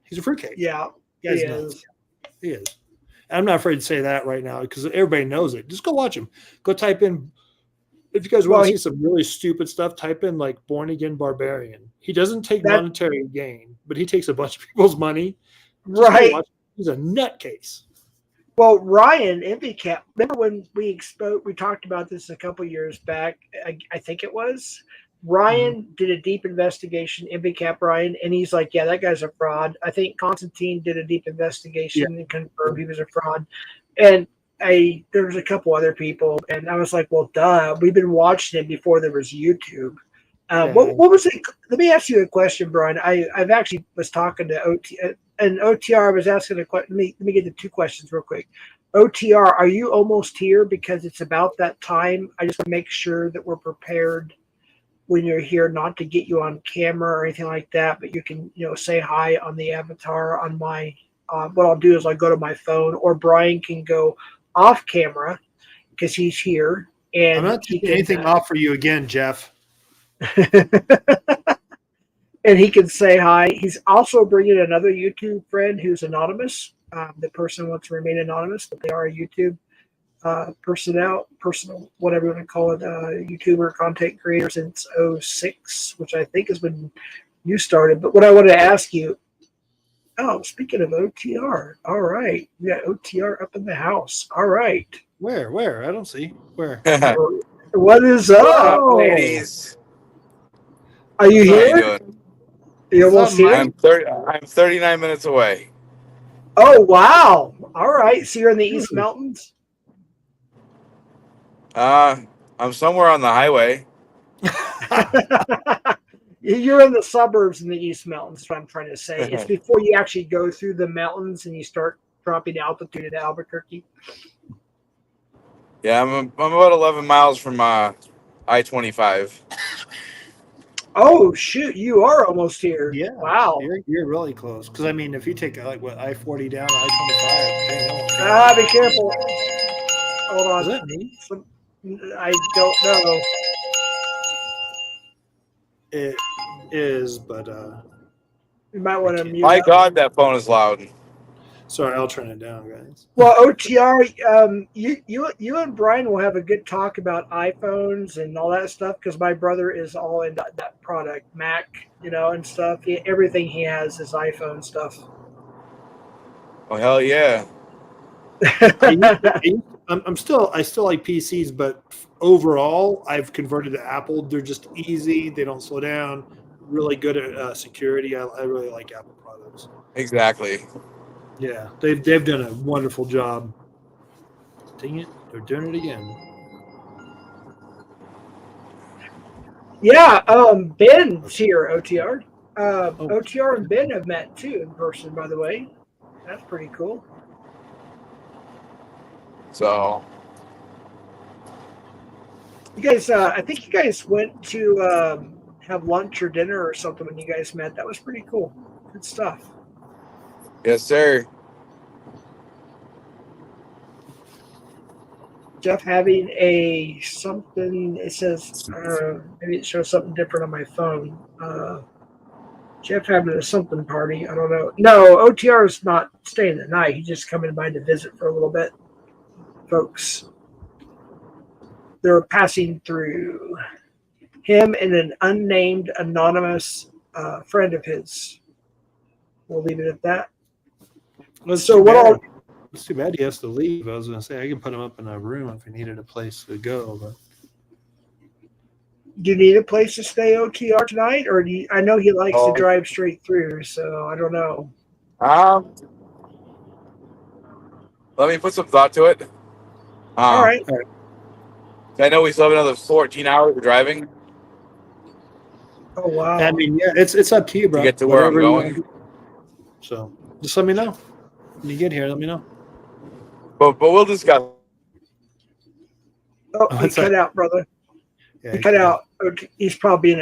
He's a fruitcake. Yeah, he is. He is. I'm not afraid to say that right now because everybody knows it. Just go watch him. Go type in. If you guys want to see some really stupid stuff, type in like born again barbarian. He doesn't take monetary gain, but he takes a bunch of people's money. Right. He's a nutcase. Well, Ryan, MVCap, remember when we talked about this a couple years back, I think it was, Ryan did a deep investigation, MVCap Ryan, and he's like, yeah, that guy's a fraud. I think Constantine did a deep investigation and confirmed he was a fraud. And there was a couple other people, and I was like, well, duh, we've been watching him before there was YouTube. What was it? Let me ask you a question, Brian. I've actually was talking to OTR. I was asking a question. Let me get the two questions real quick. OTR, are you almost here? Because it's about that time. I just want to make sure that we're prepared when you're here, not to get you on camera or anything like that, but you can, say hi on the avatar on my. What I'll do is I'll go to my phone, or Brian can go off camera because he's here. And I'm not taking anything off for you again, Jeff. And he can say hi. He's also bringing another YouTube friend who's anonymous. The person wants to remain anonymous, but they are a YouTube personal, whatever you want to call it, YouTuber, content creator since 06, which I think is when you started. But what I wanted to ask you, speaking of OTR, all right, we got OTR up in the house. All right. Where? I don't see. Where? What is up, ladies? Are you here? How you doing? You almost here? I'm 39 minutes away. Oh, wow. All right. So you're in the East Mountains? I'm somewhere on the highway. You're in the suburbs in the East Mountains, is what I'm trying to say. It's before you actually go through the mountains and you start dropping altitude at Albuquerque. Yeah, I'm about 11 miles from I-25. Oh, shoot. You are almost here. Yeah. Wow. You're really close. Because, I mean, if you take, I-40 down to I-25, be careful. Hold on. Is that me? I don't know. It is, but You might want to mute. My God, that phone is loud. Sorry, I'll turn it down, guys. Well, OTR, you and Brian will have a good talk about iPhones and all that stuff, because my brother is all in that product, Mac, and stuff. Everything he has is iPhone stuff. Oh, hell yeah. I still like PCs, but overall, I've converted to Apple. They're just easy. They don't slow down. Really good at security. I really like Apple products. Exactly. Yeah, they've done a wonderful job. Dang it, they're doing it again. Yeah, Ben's here, OTR. OTR and Ben have met too in person, by the way. That's pretty cool. So, you guys, I think you guys went to have lunch or dinner or something when you guys met. That was pretty cool. Good stuff. yes, sir. Jeff having something, it says, maybe it shows something different on my phone. Jeff having a something party. I don't know. No, OTR is not staying the night. He's just coming by to visit for a little bit. Folks, they're passing through. Him and an unnamed anonymous friend of his. We'll leave it at that. It's too bad he has to leave. I was going to say I can put him up in a room if he needed a place to go. But do you need a place to stay, OTR, tonight, or I know he likes to drive straight through, so I don't know. Let me put some thought to it. All right. I know we still have another 14 hours of driving. Oh wow! I mean, yeah, it's up to you, bro. To get to where I'm going. So just let me know when you get here. Let me know. But we'll discuss. Oh, he cut out, brother. Yeah, he cut out. He's probably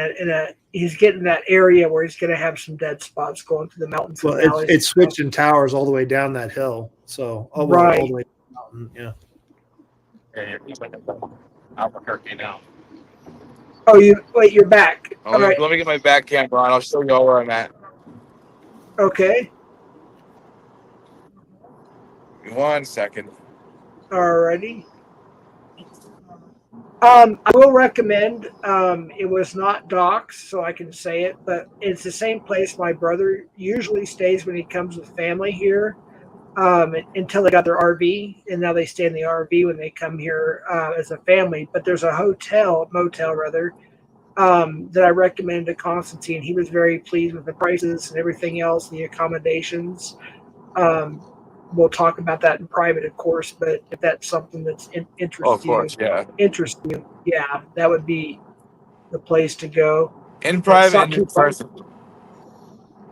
he's getting that area where he's going to have some dead spots going through the mountains. Well, it's switching towers all the way down that hill. So all the way down the mountain, yeah. Yeah, he's like Albuquerque now. Oh, you're back. All right. Let me get my back camera on. I'll show you all where I'm at. Okay. 1 second. Alrighty. I will recommend, it was not docs, so I can say it, but it's the same place my brother usually stays when he comes with family here, until they got their RV, and now they stay in the RV when they come here as a family. But there's a motel rather, that I recommended to Constantine. He was very pleased with the prices and everything else, and the accommodations. We'll talk about that in private, of course, but if that's something that's interests you, yeah, that would be the place to go. In private and in person.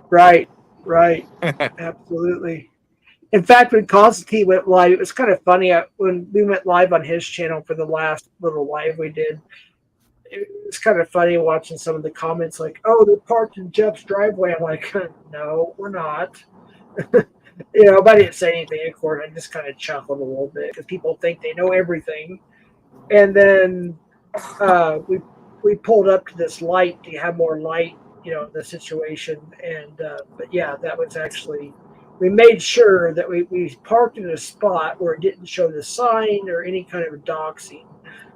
Right. Absolutely. In fact, when Constantine went live, it was kind of funny. When we went live on his channel for the last little live we did, it was kind of funny watching some of the comments like, "Oh, they're parked in Jeff's driveway." I'm like, "No, we're not." But I didn't say anything. Of course, I just kind of chuckled a little bit because people think they know everything. And then we pulled up to this light to have more light, the situation. And but yeah, that was actually, we made sure that we parked in a spot where it didn't show the sign or any kind of doxing.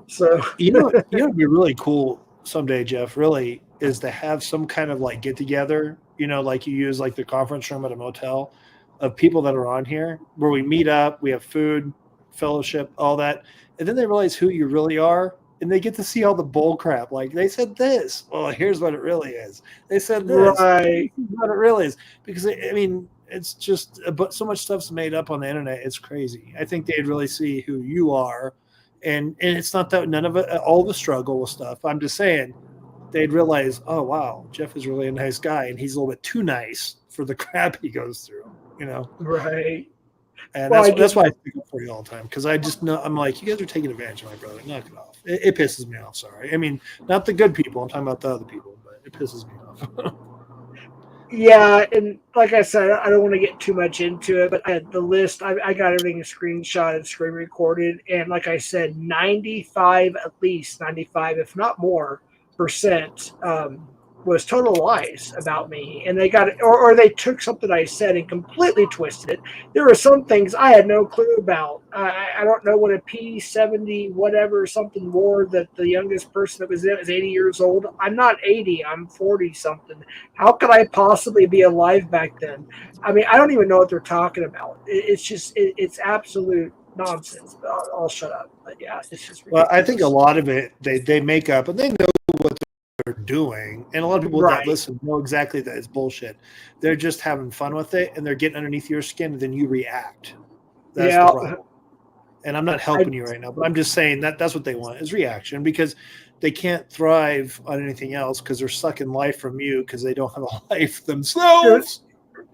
So it'd be really cool someday, Jeff, really, is to have some kind of like get together, like you use like the conference room at a motel of people that are on here where we meet up, we have food, fellowship, all that. And then they realize who you really are. And they get to see all the bull crap. Like they said this. Well, here's what it really is. They said this. Right. Here's what it really is. Because it's just, but so much stuff's made up on the internet. It's crazy. I think they'd really see who you are. And it's not that none of it, all the struggle with stuff. I'm just saying they'd realize, oh, wow, Jeff is really a nice guy. And he's a little bit too nice for the crap he goes through, Right. And that's why I speak up for you all the time. Because I just know, I'm like, you guys are taking advantage of my brother. Knock it off. It pisses me off. Sorry. I mean, not the good people. I'm talking about the other people, but it pisses me off. Yeah, and like I said, I don't want to get too much into it, but I had the list. I got everything screenshotted, screen recorded, and like I said, 95, at least 95, if not more, percent was total lies about me, and they got it, or they took something I said and completely twisted it. There were some things I had no clue about. I don't know what a P70 whatever something wore that the youngest person that was in it was 80 years old. I'm not 80. I'm 40 something. How could I possibly be alive back then? I mean, I don't even know what they're talking about. It's just it's absolute nonsense. But I'll shut up. But yeah, it's just ridiculous. Well, I think a lot of it they make up, and they know what they're doing, and a lot of people that listen know exactly that it's bullshit. They're just having fun with it, and they're getting underneath your skin, and then you react. That's the problem. And I'm not helping you right now, but I'm just saying that's what they want is reaction, because they can't thrive on anything else because they're sucking life from you because they don't have a life themselves.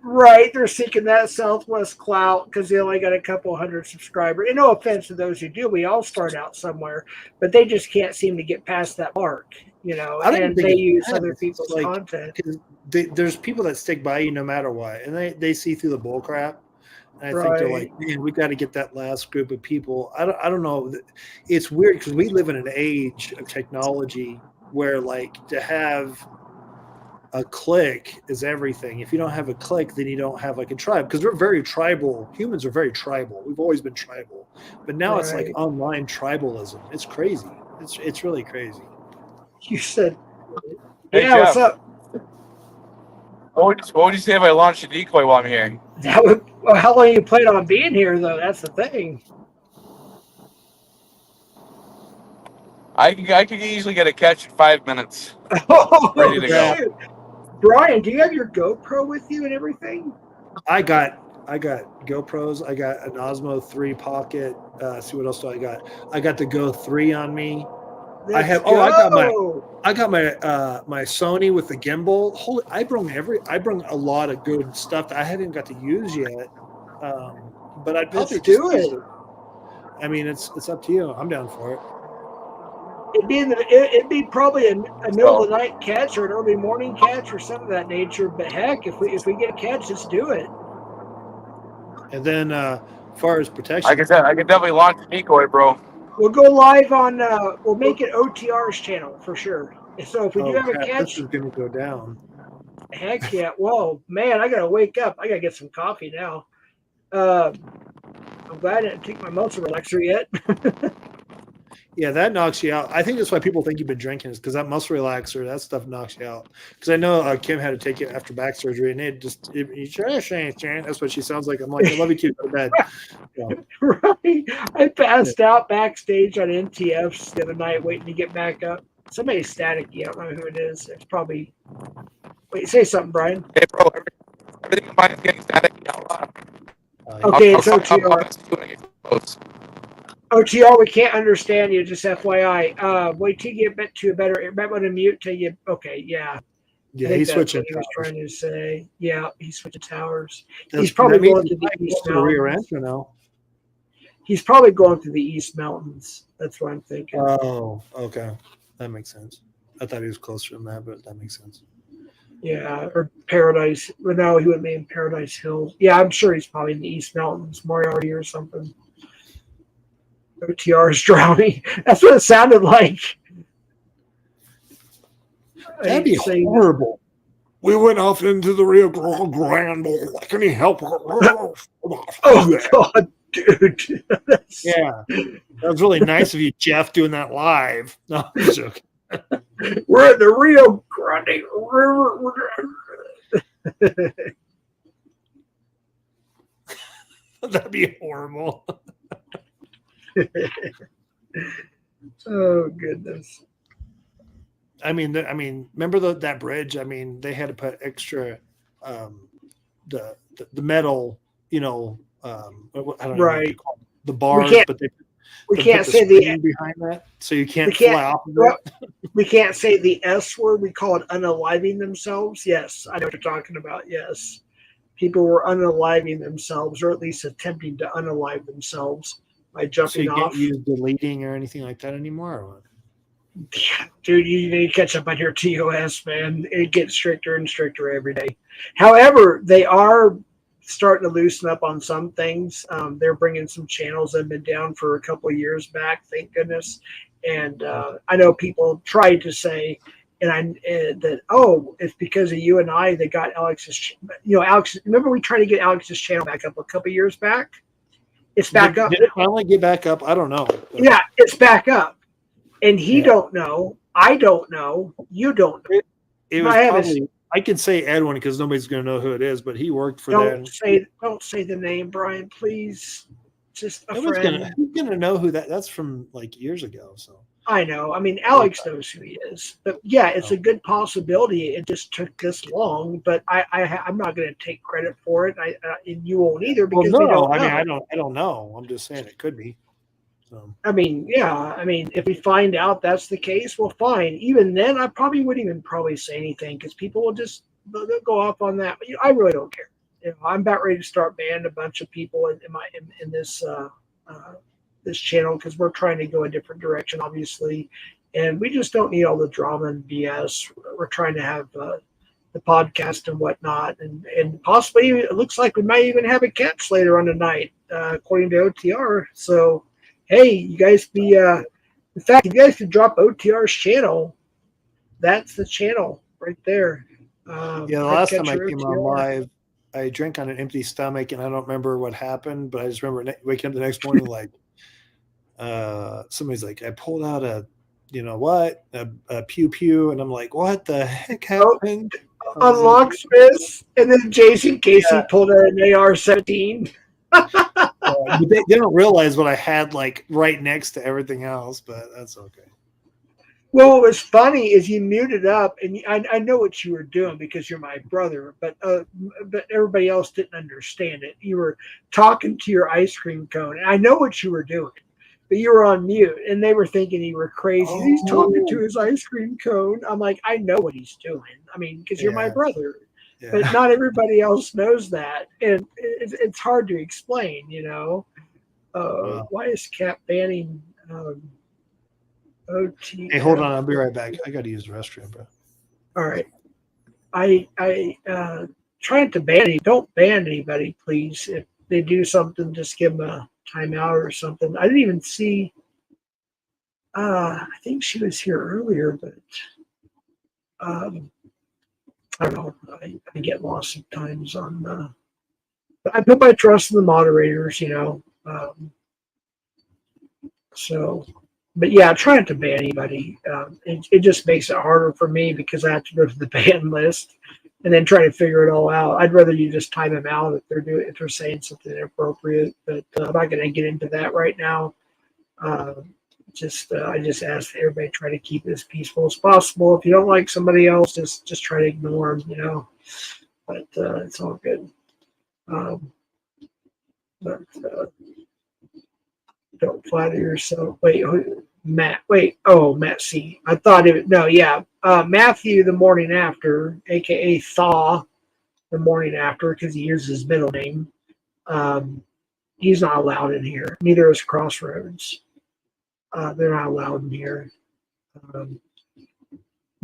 Right, they're seeking that Southwest clout because they only got a couple hundred subscribers. And no offense to those who do, we all start out somewhere, but they just can't seem to get past that mark, and they use other people's content. There's people that stick by you no matter what, and they see through the bull crap. And I think they're like, man, we got to get that last group of people. I don't know. It's weird because we live in an age of technology where to have a clique is everything. If you don't have a clique, then you don't have a tribe, because we're very tribal. Humans are very tribal. We've always been tribal, but now it's like online tribalism. It's crazy. It's really crazy. You said, hey, yeah, Jeff, what's up? What would you say if I launched a decoy while I'm here? How long you plan on being here, though? That's the thing. I could easily get a catch in 5 minutes. Ready to go. Brian, do you have your GoPro with you and everything? I got GoPros. I got an Osmo 3 Pocket. See what else do I got? I got the Go 3 on me. I got my Sony with the gimbal. Holy, I brung a lot of good stuff that I haven't got to use yet. But I'd probably do it. I mean, it's up to you. I'm down for it. It'd be probably a middle of the night catch or an early morning catch or something of that nature. But heck, if we get a catch, let's do it. And then, as far as protection, I can definitely launch a decoy, bro. We'll go live on. We'll make it OTR's channel for sure. So if we do have a catch, this is going to go down. Heck yeah! Whoa, man, I gotta wake up. I gotta get some coffee now. I'm glad I didn't take my muscle relaxer yet. Yeah, that knocks you out. I think that's why people think you've been drinking, is because that muscle relaxer, that stuff knocks you out. Because I know Kim had to take it after back surgery, and that's what she sounds like. I'm like, I love you too. Go to bed. Yeah. Right. I passed out backstage on NTFs the other night waiting to get back up. Somebody's staticky. I don't know who it is. It's probably. Wait, say something, Brian. Hey, bro. Everything in mine is getting staticky. Okay, it's OTR. OTR, we can't understand you. Just FYI. Wait till you get to a better. Remember to mute till you. Okay, yeah. I Yeah, think he's that's switching what he was towers. trying to say. Yeah, he's switching towers. That Probably means going he's to the East to the rear Mountains. enter now. He's probably going to the East Mountains. That's what I'm thinking. Oh, okay. That makes sense. I thought he was closer than that, but that makes sense. Yeah, or Paradise. Well, no, he wouldn't be in Paradise Hills. Yeah, I'm sure he's probably in the East Mountains, Moriarty or something. OTR is drowning. That's what it sounded like. That'd be horrible. We went off into the Rio Grande. Can you help? Oh, God, dude. Yeah. That was really nice of you, Jeff, doing that live. No, I'm joking. We're at the Rio Grande River. That'd be horrible. Oh, goodness. I mean, remember that bridge? I mean, they had to put extra, the metal, I don't know what you call it, the bars, but we can't say the behind that, so you can't fly off of it. We can't say the S word. We call it unaliving themselves. Yes, I know what you're talking about. Yes, people were unaliving themselves, or at least attempting to unalive themselves by jumping off. So you can't use deleting or anything like that anymore, or what? Yeah, dude, you need to catch up on your TOS, man. It gets stricter and stricter every day. However, they are starting to loosen up on some things. They're bringing some channels that have been down for a couple of years back, thank goodness. And I know people tried to say, that it's because of you and I that got Alex's. Alex. Remember we tried to get Alex's channel back up a couple of years back. It's back up. Did it finally get back up? I don't know. Yeah, it's back up. And he don't know. I don't know. You don't know. It was probably. I can say Edwin because nobody's going to know who it is, but he worked for them. Don't say the name, Brian, please. Just a who's friend. Going to know who that's from, like years ago. So I know. I mean, Alex knows who he is, but yeah, it's a good possibility. It just took this long, but I'm not going to take credit for it. And you won't either because we don't know. I don't know. I'm just saying it could be. So. I mean, if we find out that's the case, well, fine. Even then, I probably wouldn't even say anything because people will just they'll go off on that. But I really don't care. I'm about ready to start banning a bunch of people in this this channel because we're trying to go a different direction, obviously, and we just don't need all the drama and BS. We're trying to have the podcast and whatnot, and possibly it looks like we might even have a catch later on tonight, according to OTR. So. Hey, you guys in fact, if you guys could drop OTR's channel, that's the channel right there. The last time I came on live, I drank on an empty stomach, and I don't remember what happened, but I just remember waking up the next morning like, somebody's like, I pulled out a pew pew, and I'm like, what the heck happened? On Locksmiths, and then Jason Casey pulled out an AR-17. But they don't realize what I had like right next to everything else, but that's okay. Well, what was funny is you muted up, and I know what you were doing because you're my brother, but everybody else didn't understand it. You were talking to your ice cream cone, and I know what you were doing, but you were on mute, and they were thinking you were crazy. Oh. He's talking to his ice cream cone. I'm like, I know what he's doing. I mean, because you're my brother. Yeah. But not everybody else knows that, and it's hard to explain, Why is Cap banning OT? Hey, hold on, I'll be right back. I got to use the restroom, bro. All right. I trying to ban it. Don't ban anybody, please. If they do something, just give them a timeout or something. I didn't even see. I think she was here earlier, but I don't know. I get lost sometimes on. But I put my trust in the moderators, So, but yeah, trying to ban anybody, it just makes it harder for me because I have to go to the ban list and then try to figure it all out. I'd rather you just time them out if they're saying something inappropriate. But I'm not going to get into that right now. I just ask everybody try to keep it as peaceful as possible. If you don't like somebody else, just try to ignore them, But it's all good. Don't flatter yourself. Wait, Matt. Wait. Oh, Matt C. I thought it. No, yeah. Matthew the morning after, aka Thaw the morning after, because he uses his middle name. He's not allowed in here. Neither is Crossroads. They're not allowed in here.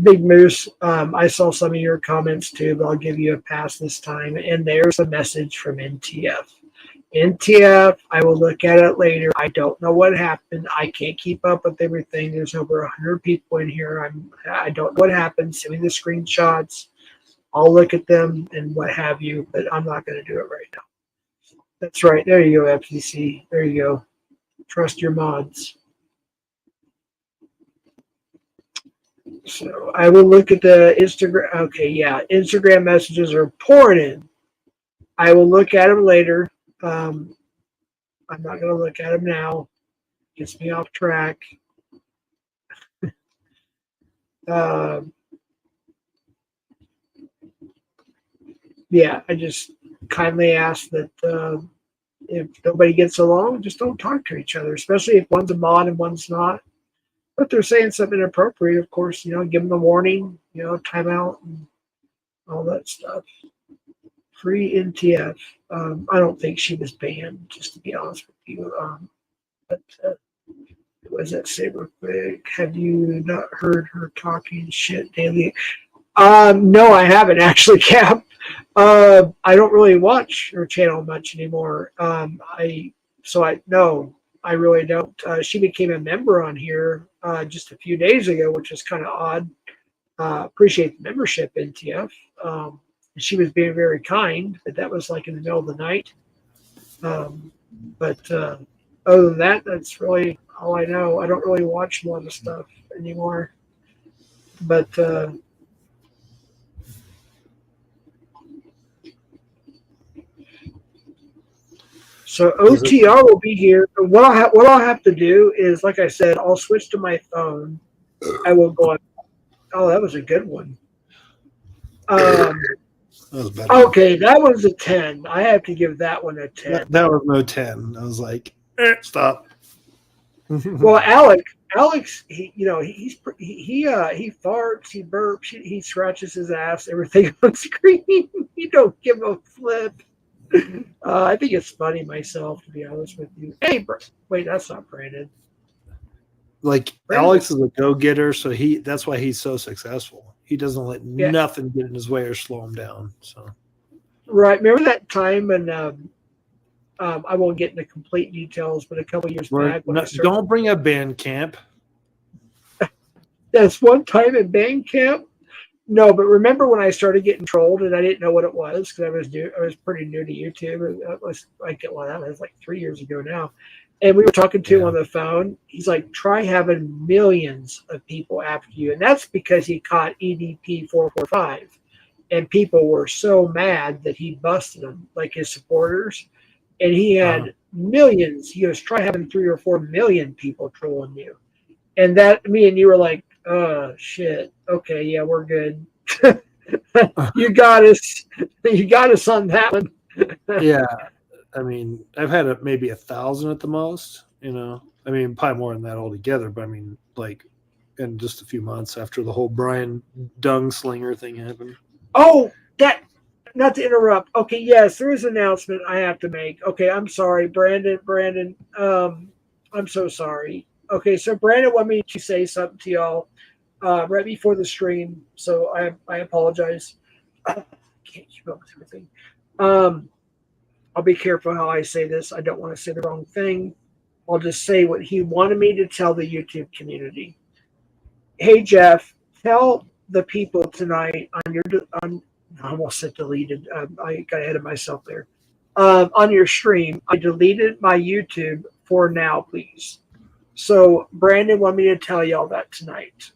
Big Moose, I saw some of your comments too, but I'll give you a pass this time. And there's a message from NTF. NTF, I will look at it later. I don't know what happened. I can't keep up with everything. There's over 100 people in here. I don't know what happened. Send me the screenshots. I'll look at them and what have you, but I'm not going to do it right now. That's right. There you go, FCC. There you go. Trust your mods. So I will look at the Instagram. Okay, yeah. Instagram messages are pouring in. I will look at them later. I'm not going to look at them now. Gets me off track. Yeah, I just kindly ask that if nobody gets along, just don't talk to each other, especially if one's a mod and one's not. But they're saying something inappropriate, of course, give them a warning, timeout and all that stuff. Free NTF. I don't think she was banned, just to be honest with you. But what does that say real quick? Have you not heard her talking shit daily? No, I haven't actually, Cap. I don't really watch her channel much anymore. No, I really don't. She became a member on here just a few days ago, which is kind of odd. Appreciate the membership, NTF. She was being very kind, but that was like in the middle of the night. But other than that, that's really all I know. I don't really watch a lot of stuff anymore. But so OTR will be here. What I'll have to do is, like I said, I'll switch to my phone. I will go. Oh, that was a good one. That was better. Okay, that was a 10. I have to give that one a 10. That was no 10. I was like, stop. Well, Alex, he farts, he burps, he scratches his ass, everything on screen. He don't give a flip. I think it's funny myself, to be honest with you. Hey, wait, that's not Brandon. Like Brandon. Alex is a go-getter, so that's why he's so successful. He doesn't let nothing get in his way or slow him down. So, right. Remember that time when I won't get into complete details, but a couple years back, don't bring up band camp. That's one time at band camp. No, but remember when I started getting trolled and I didn't know what it was because I was new. I was pretty new to YouTube. That was that was like 3 years ago now. And we were talking to him on the phone. He's like, try having millions of people after you. And that's because he caught EDP 445. And people were so mad that he busted them, like his supporters. And he had millions. He goes, try having 3 or 4 million people trolling you. And that, me and you were like, oh, shit. Okay, yeah, we're good. You got us. You got us on that one. Yeah. I mean, I've had maybe 1,000 at the most, I mean, probably more than that altogether, but I mean, like in just a few months after the whole Brian Dung Slinger thing happened. Oh, not to interrupt. Okay, yes, there is an announcement I have to make. Okay, I'm sorry, Brandon, I'm so sorry. Okay, so Brandon wanted me to say something to y'all right before the stream, so I apologize. I can't keep up with everything. I'll be careful how I say this. I don't want to say the wrong thing. I'll just say what he wanted me to tell the YouTube community. Hey, Jeff, tell the people tonight I almost said deleted. I got ahead of myself there. On your stream, I deleted my YouTube for now, please. So Brandon wanted me to tell y'all that tonight.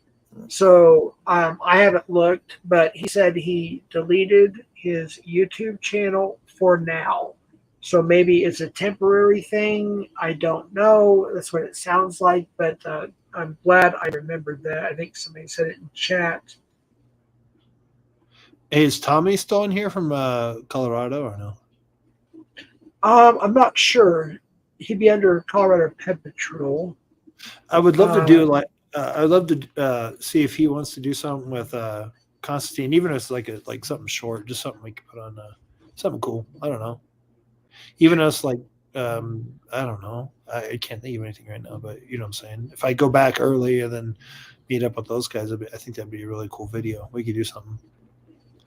So I haven't looked, but he said he deleted his YouTube channel for now. So maybe it's a temporary thing. I don't know. That's what it sounds like, but I'm glad I remembered that. I think somebody said it in chat. Hey, is Tommy still in here from Colorado or no? I'm not sure. he'd be under Colorado Pet Patrol. I would love to do I'd love to see if he wants to do something with Constantine, even if it's like something short, just something we could put on something cool. I don't know. Even us I don't know. I can't think of anything right now, but you know what I'm saying. If I go back early and then meet up with those guys, I think that'd be a really cool video. We could do something.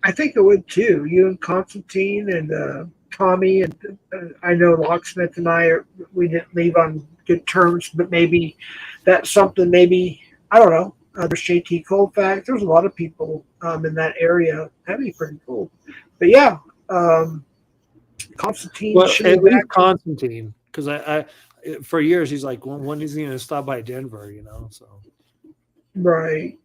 I think it would too. You and Constantine and Tommy, and I know Locksmith and we didn't leave on good terms, but maybe that's something. Maybe I don't know. There's JT Colfax. There's a lot of people in that area. That'd be pretty cool. But yeah, Constantine. Well, at least Constantine, because I for years he's like, when is he going to stop by Denver? You know, so right.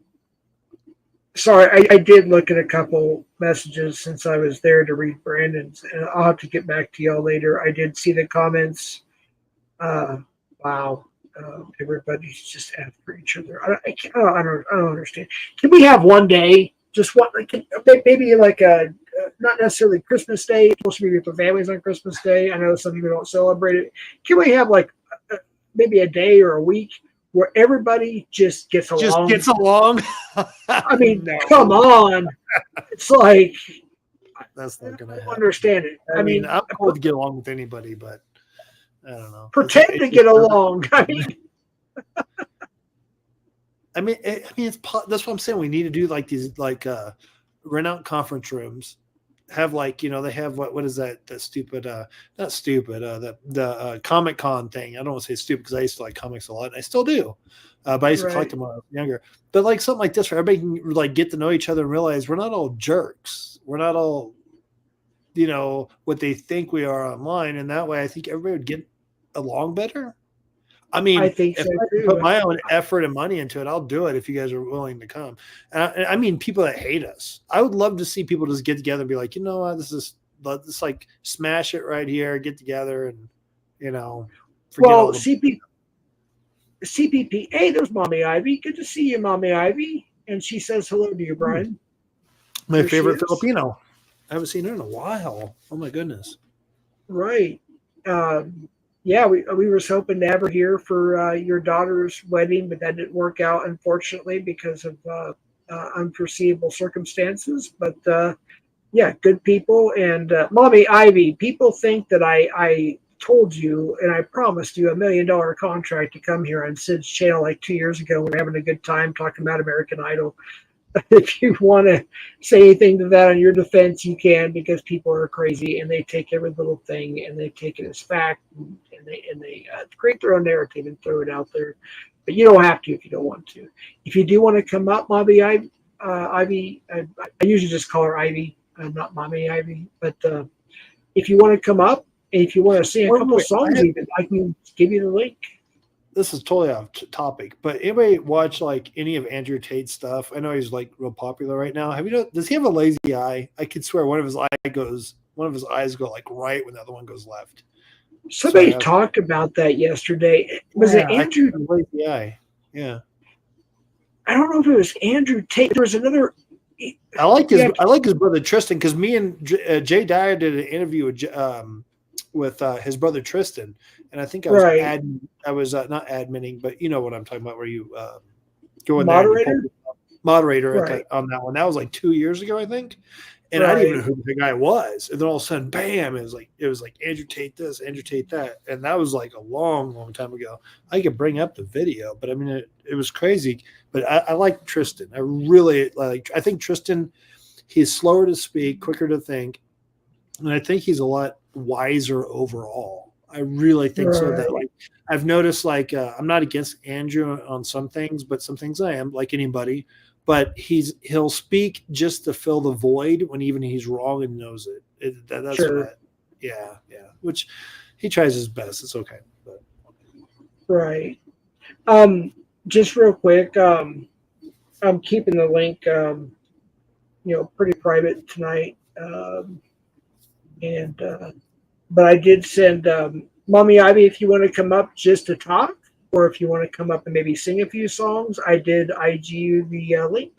Sorry, I did look at a couple messages since I was there to read Brandon's, and I'll have to get back to y'all later. I did see the comments. Wow, everybody's just after each other. I don't understand. Can we have one day, just one, maybe like a not necessarily Christmas Day? It's supposed to be with the families on Christmas Day. I know some people don't celebrate it. Can we have like maybe a day or a week where everybody just gets along? Just gets along. I mean, no. Come on. It's like that's not gonna happen. Understand it. I mean, I'm cool to get along with anybody, but I don't know. Pretend to get along. I mean, it's that's what I'm saying. We need to do like these rent out conference rooms. Have they have what is that? The stupid, not stupid. The Comic Con thing. I don't want to say stupid because I used to like comics a lot, and I still do. But I used to collect them when I was younger. But like something like this, where everybody can like get to know each other and realize we're not all jerks. We're not all, what they think we are online, and that way I think everybody would get along better. I mean, I think if I put my own effort and money into it, I'll do it if you guys are willing to come. And I mean, people that hate us. I would love to see people just get together and be like, you know what, let's like smash it right here, get together, and forget all the... CPP. Hey, there's Mommy Ivy. Good to see you, Mommy Ivy. And she says hello to you, Brian. My favorite Filipino. I haven't seen her in a while. Oh my goodness. Right. Yeah, we were hoping to have her here for your daughter's wedding, but that didn't work out, unfortunately, because of unforeseeable circumstances. But yeah, good people. And Mommy Ivy, people think that I told you and I promised you $1 million contract to come here on Sid's channel like 2 years ago. We're having a good time talking about American Idol. If you want to say anything to that on your defense, you can, because people are crazy and they take every little thing and they take it as fact and they create their own narrative and throw it out there. But you don't have to if you don't want to. If you do want to come up, Mommy Ivy, I usually just call her Ivy, not Mommy Ivy. But if you want to come up and if you want to sing a couple of songs, even I can give you the link. This is totally off topic, but anybody watch like any of Andrew Tate's stuff? I know he's like real popular right now. Does he have a lazy eye? I could swear one of his eyes go like right when the other one goes left. Somebody talked about that yesterday. Was it Andrew? Lazy eye. Yeah. I don't know if it was Andrew Tate. There was another. I like his brother Tristan, because me and Jay Dyer did an interview with his brother Tristan, and I think I was not adminning, but you know what I'm talking about, where you go in moderator on that one. That was like 2 years ago, I think, and I didn't even know who the guy was. And then all of a sudden, bam! It was like Andrew Tate this, Andrew Tate that, and that was like a long time ago. I could bring up the video, but I mean, it was crazy. But I like Tristan. I really like. I think Tristan, he's slower to speak, quicker to think, and I think he's a lot wiser overall. I really think so. That like I've noticed, like I'm not against Andrew on some things, but some things I am, like anybody. But he'll speak just to fill the void when even he's wrong and knows it. That's what. Yeah. Which he tries his best. It's okay. But. Right. Just real quick. I'm keeping the link. Pretty private tonight. But I did send Mommy Ivy, if you want to come up just to talk, or if you want to come up and maybe sing a few songs, I did IG you the link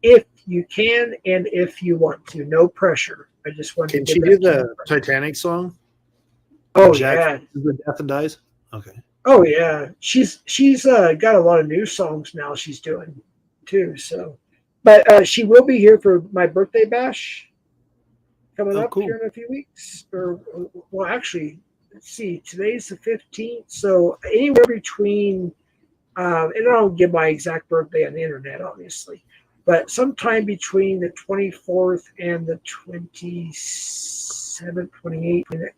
if you can and if you want to. No pressure. I just want to. Can she do the Titanic song? Oh Jack yeah. the Death and Dies. Okay. Oh yeah. She's got a lot of new songs now she's doing too. So, but she will be here for my birthday bash coming Oh, up cool. here in a few weeks. Or well, actually, let's see. Today's the 15th, so anywhere between. And I don't give my exact birthday on the internet, obviously, but sometime between the 24th and the 27th, 28th,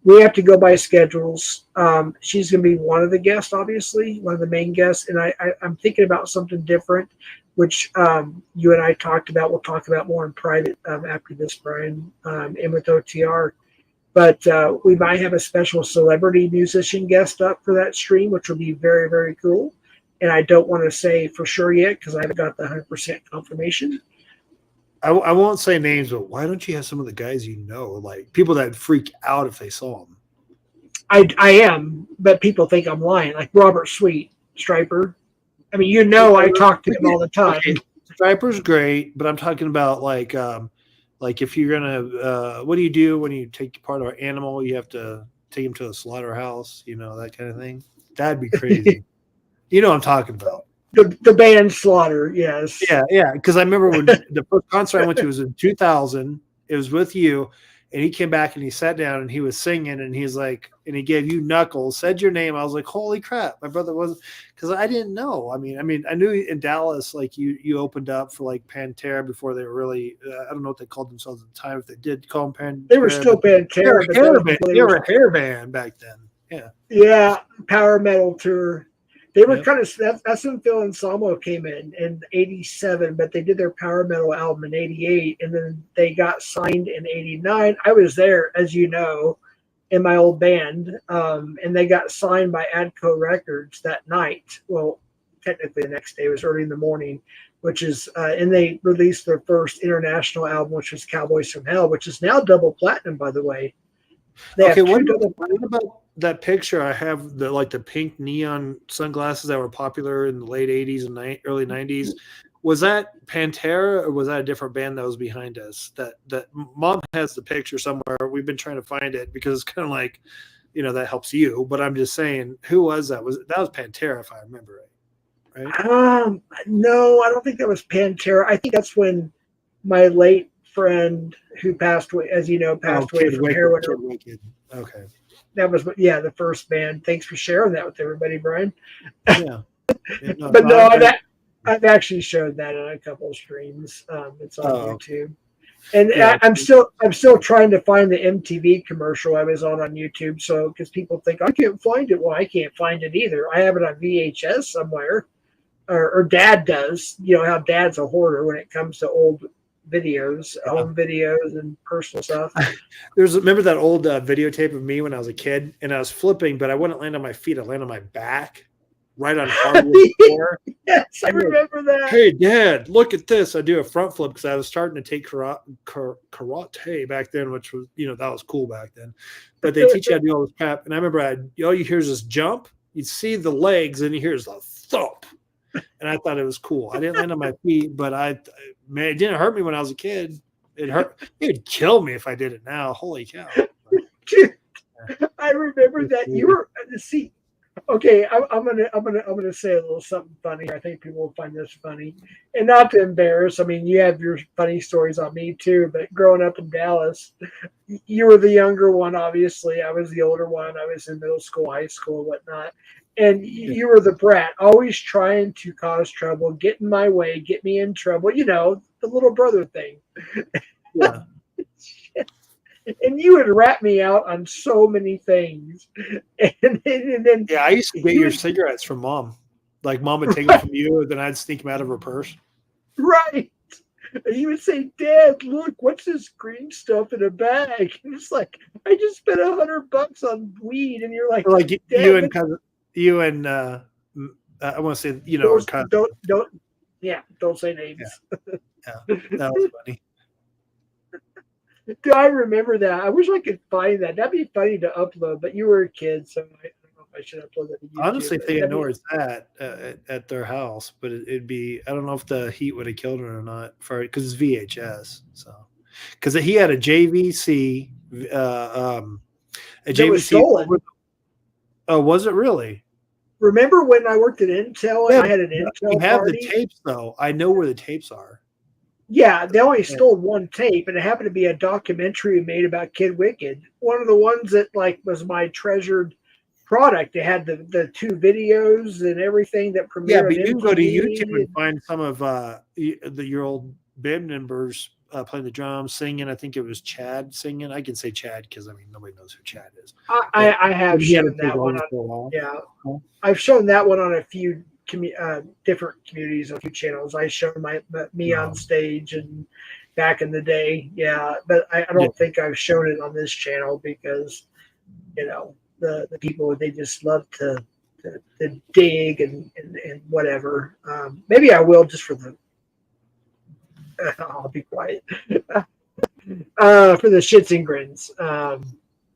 we have to go by schedules. She's going to be one of the guests, obviously, one of the main guests, and I'm thinking about something different, which you and I talked about. We'll talk about more in private after this, Brian, and with OTR. But we might have a special celebrity musician guest up for that stream, which will be very, very cool. And I don't want to say for sure yet because I haven't got the 100% confirmation. I won't say names, but why don't you have some of the guys you know, like people that freak out if they saw them? I am, but people think I'm lying. Like Robert Sweet, Striper. I mean, I talk to him all the time. Okay. Striper's great, but I'm talking about like if you're gonna, what do you do when you take part of an animal? You have to take him to a slaughterhouse, that kind of thing. That'd be crazy. You know what I'm talking about. The band Slaughter, yes. Yeah. Because I remember when the first concert I went to was in 2000. It was with you, and he came back and he sat down and he was singing and he's like, and he gave you Knuckles, said your name. I was like, holy crap! My brother wasn't, because I didn't know. I mean, I knew in Dallas, like you opened up for like Pantera before they were really. I don't know what they called themselves at the time. If they did call them Pantera, they were still Pantera. They were a hair band back then. Yeah. Yeah, power metal tour. They were kind of that's when Phil Anselmo came in '87, but they did their power metal album in '88, and then they got signed in '89. I was there, as you know, in my old band, and they got signed by Adco Records that night. Well, technically the next day, it was early in the morning, which is and they released their first international album, which was Cowboys from Hell, which is now double platinum, by the way. Okay, what about that picture? I have the pink neon sunglasses that were popular in the late 80s and early 90s. Was that Pantera or was that a different band that was behind us? That Mom has the picture somewhere. We've been trying to find it because it's kind of like, that helps you. But I'm just saying, who was that? That was Pantera, if I remember right? No, I don't think that was Pantera. I think that's when my late friend who passed away, as you know, passed away from heroin. Okay. That was the first band. Thanks for sharing that with everybody, Brian. Yeah. But no, I've actually showed that on a couple of streams. It's on YouTube. And I'm still trying to find the MTV commercial I was on YouTube. So because people think I can't find it, well, I can't find it either. I have it on VHS somewhere, or Dad does. You know how Dad's a hoarder when it comes to old videos, home videos, and personal stuff. Remember that old videotape of me when I was a kid, and I was flipping, but I wouldn't land on my feet. I land on my back, right on hardwood floor. Yes, I remember that. Hey, Dad, look at this! I do a front flip because I was starting to take karate back then, which was that was cool back then. But they teach you how to do all this crap, and I remember all you hear is this jump. You'd see the legs, and you hear the thump. And I thought it was cool. I didn't land on my feet, but man, it didn't hurt me when I was a kid. It hurt. It would kill me if I did it now. Holy cow! Dude, I remember that you were see. Okay, I'm gonna say a little something funny. I think people will find this funny, and not to embarrass. I mean, you have your funny stories on me too. But growing up in Dallas, you were the younger one. Obviously, I was the older one. I was in middle school, high school, whatnot. And you were the brat, always trying to cause trouble, get in my way, get me in trouble. The little brother thing. Yeah. And you would rat me out on so many things. And then I used to get your cigarettes from Mom. Like Mom would take them from you, and then I'd sneak them out of her purse. Right. And you would say, Dad, look, what's this green stuff in a bag? And it's like, I just spent $100 on weed. And you're like you and I want to say don't say names. Yeah, that was funny. Do I remember that? I wish I could find that. That'd be funny to upload, but you were a kid, so I don't know if I should upload that to YouTube. Honestly, think I know where it's at their house, but it'd be, I don't know if the heat would have killed it or not because it's VHS. So because he had a JVC, That was stolen. Oh, was it really? Remember when I worked at Intel and I had an Intel You have party? the tapes, though. I know where the tapes are. Yeah, they only stole one tape, and it happened to be a documentary made about Kid Wicked. One of the ones that like was my treasured product. It had the 2 videos and everything that premiered. Yeah, but on you can go to MTV YouTube and find some of your old band members playing the drums, singing. I think it was Chad singing. I can say Chad because I mean nobody knows who Chad is. I have shown that one. I've shown that one on a few different communities, a few channels. I showed me on stage and back in the day, but I don't think I've shown it on this channel because the people, they just love to dig and whatever. Maybe I will just for the I'll be quiet for the shits and grins.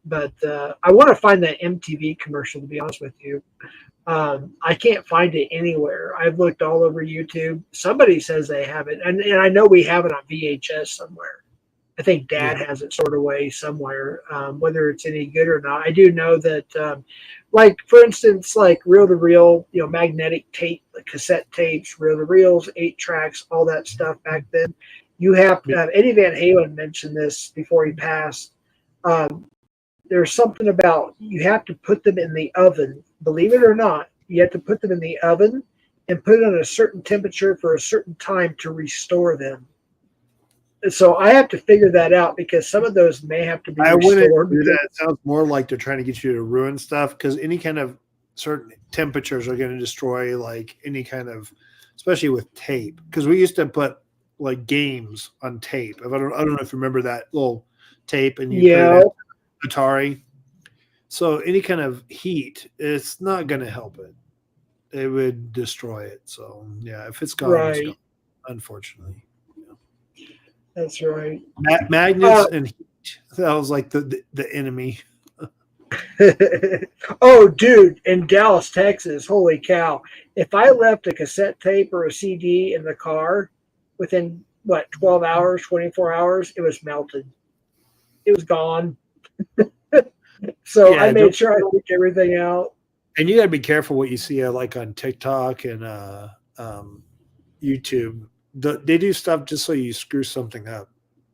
But I want to find that MTV commercial, to be honest with you. I can't find it anywhere. I've looked all over YouTube. Somebody says they have it, and I know we have it on VHS somewhere. I think Dad has it stored away somewhere. Whether it's any good or not, I do know that, like for instance, like reel to reel, magnetic tape, like cassette tapes, reel to reels, 8 tracks, all that stuff back then. You have Eddie Van Halen mentioned this before he passed. There's something about you have to put them in the oven. Believe it or not, you have to put them in the oven and put it on a certain temperature for a certain time to restore them. So I have to figure that out because some of those may have to be restored. Wouldn't do that. It sounds more like they're trying to get you to ruin stuff because any kind of certain temperatures are going to destroy like any kind of, especially with tape. Because we used to put like games on tape. I don't know if you remember that little tape and you put it in Atari. So any kind of heat, it's not going to help it. It would destroy it. So yeah, if it's gone, it's gone, unfortunately. That's right. Magnets and heat. That was like the enemy. Oh, dude, in Dallas, Texas, holy cow. If I left a cassette tape or a CD in the car within, 12 hours, 24 hours, it was melted. It was gone. So I made sure I took everything out. And you got to be careful what you see like on TikTok and YouTube. They do stuff just so you screw something up,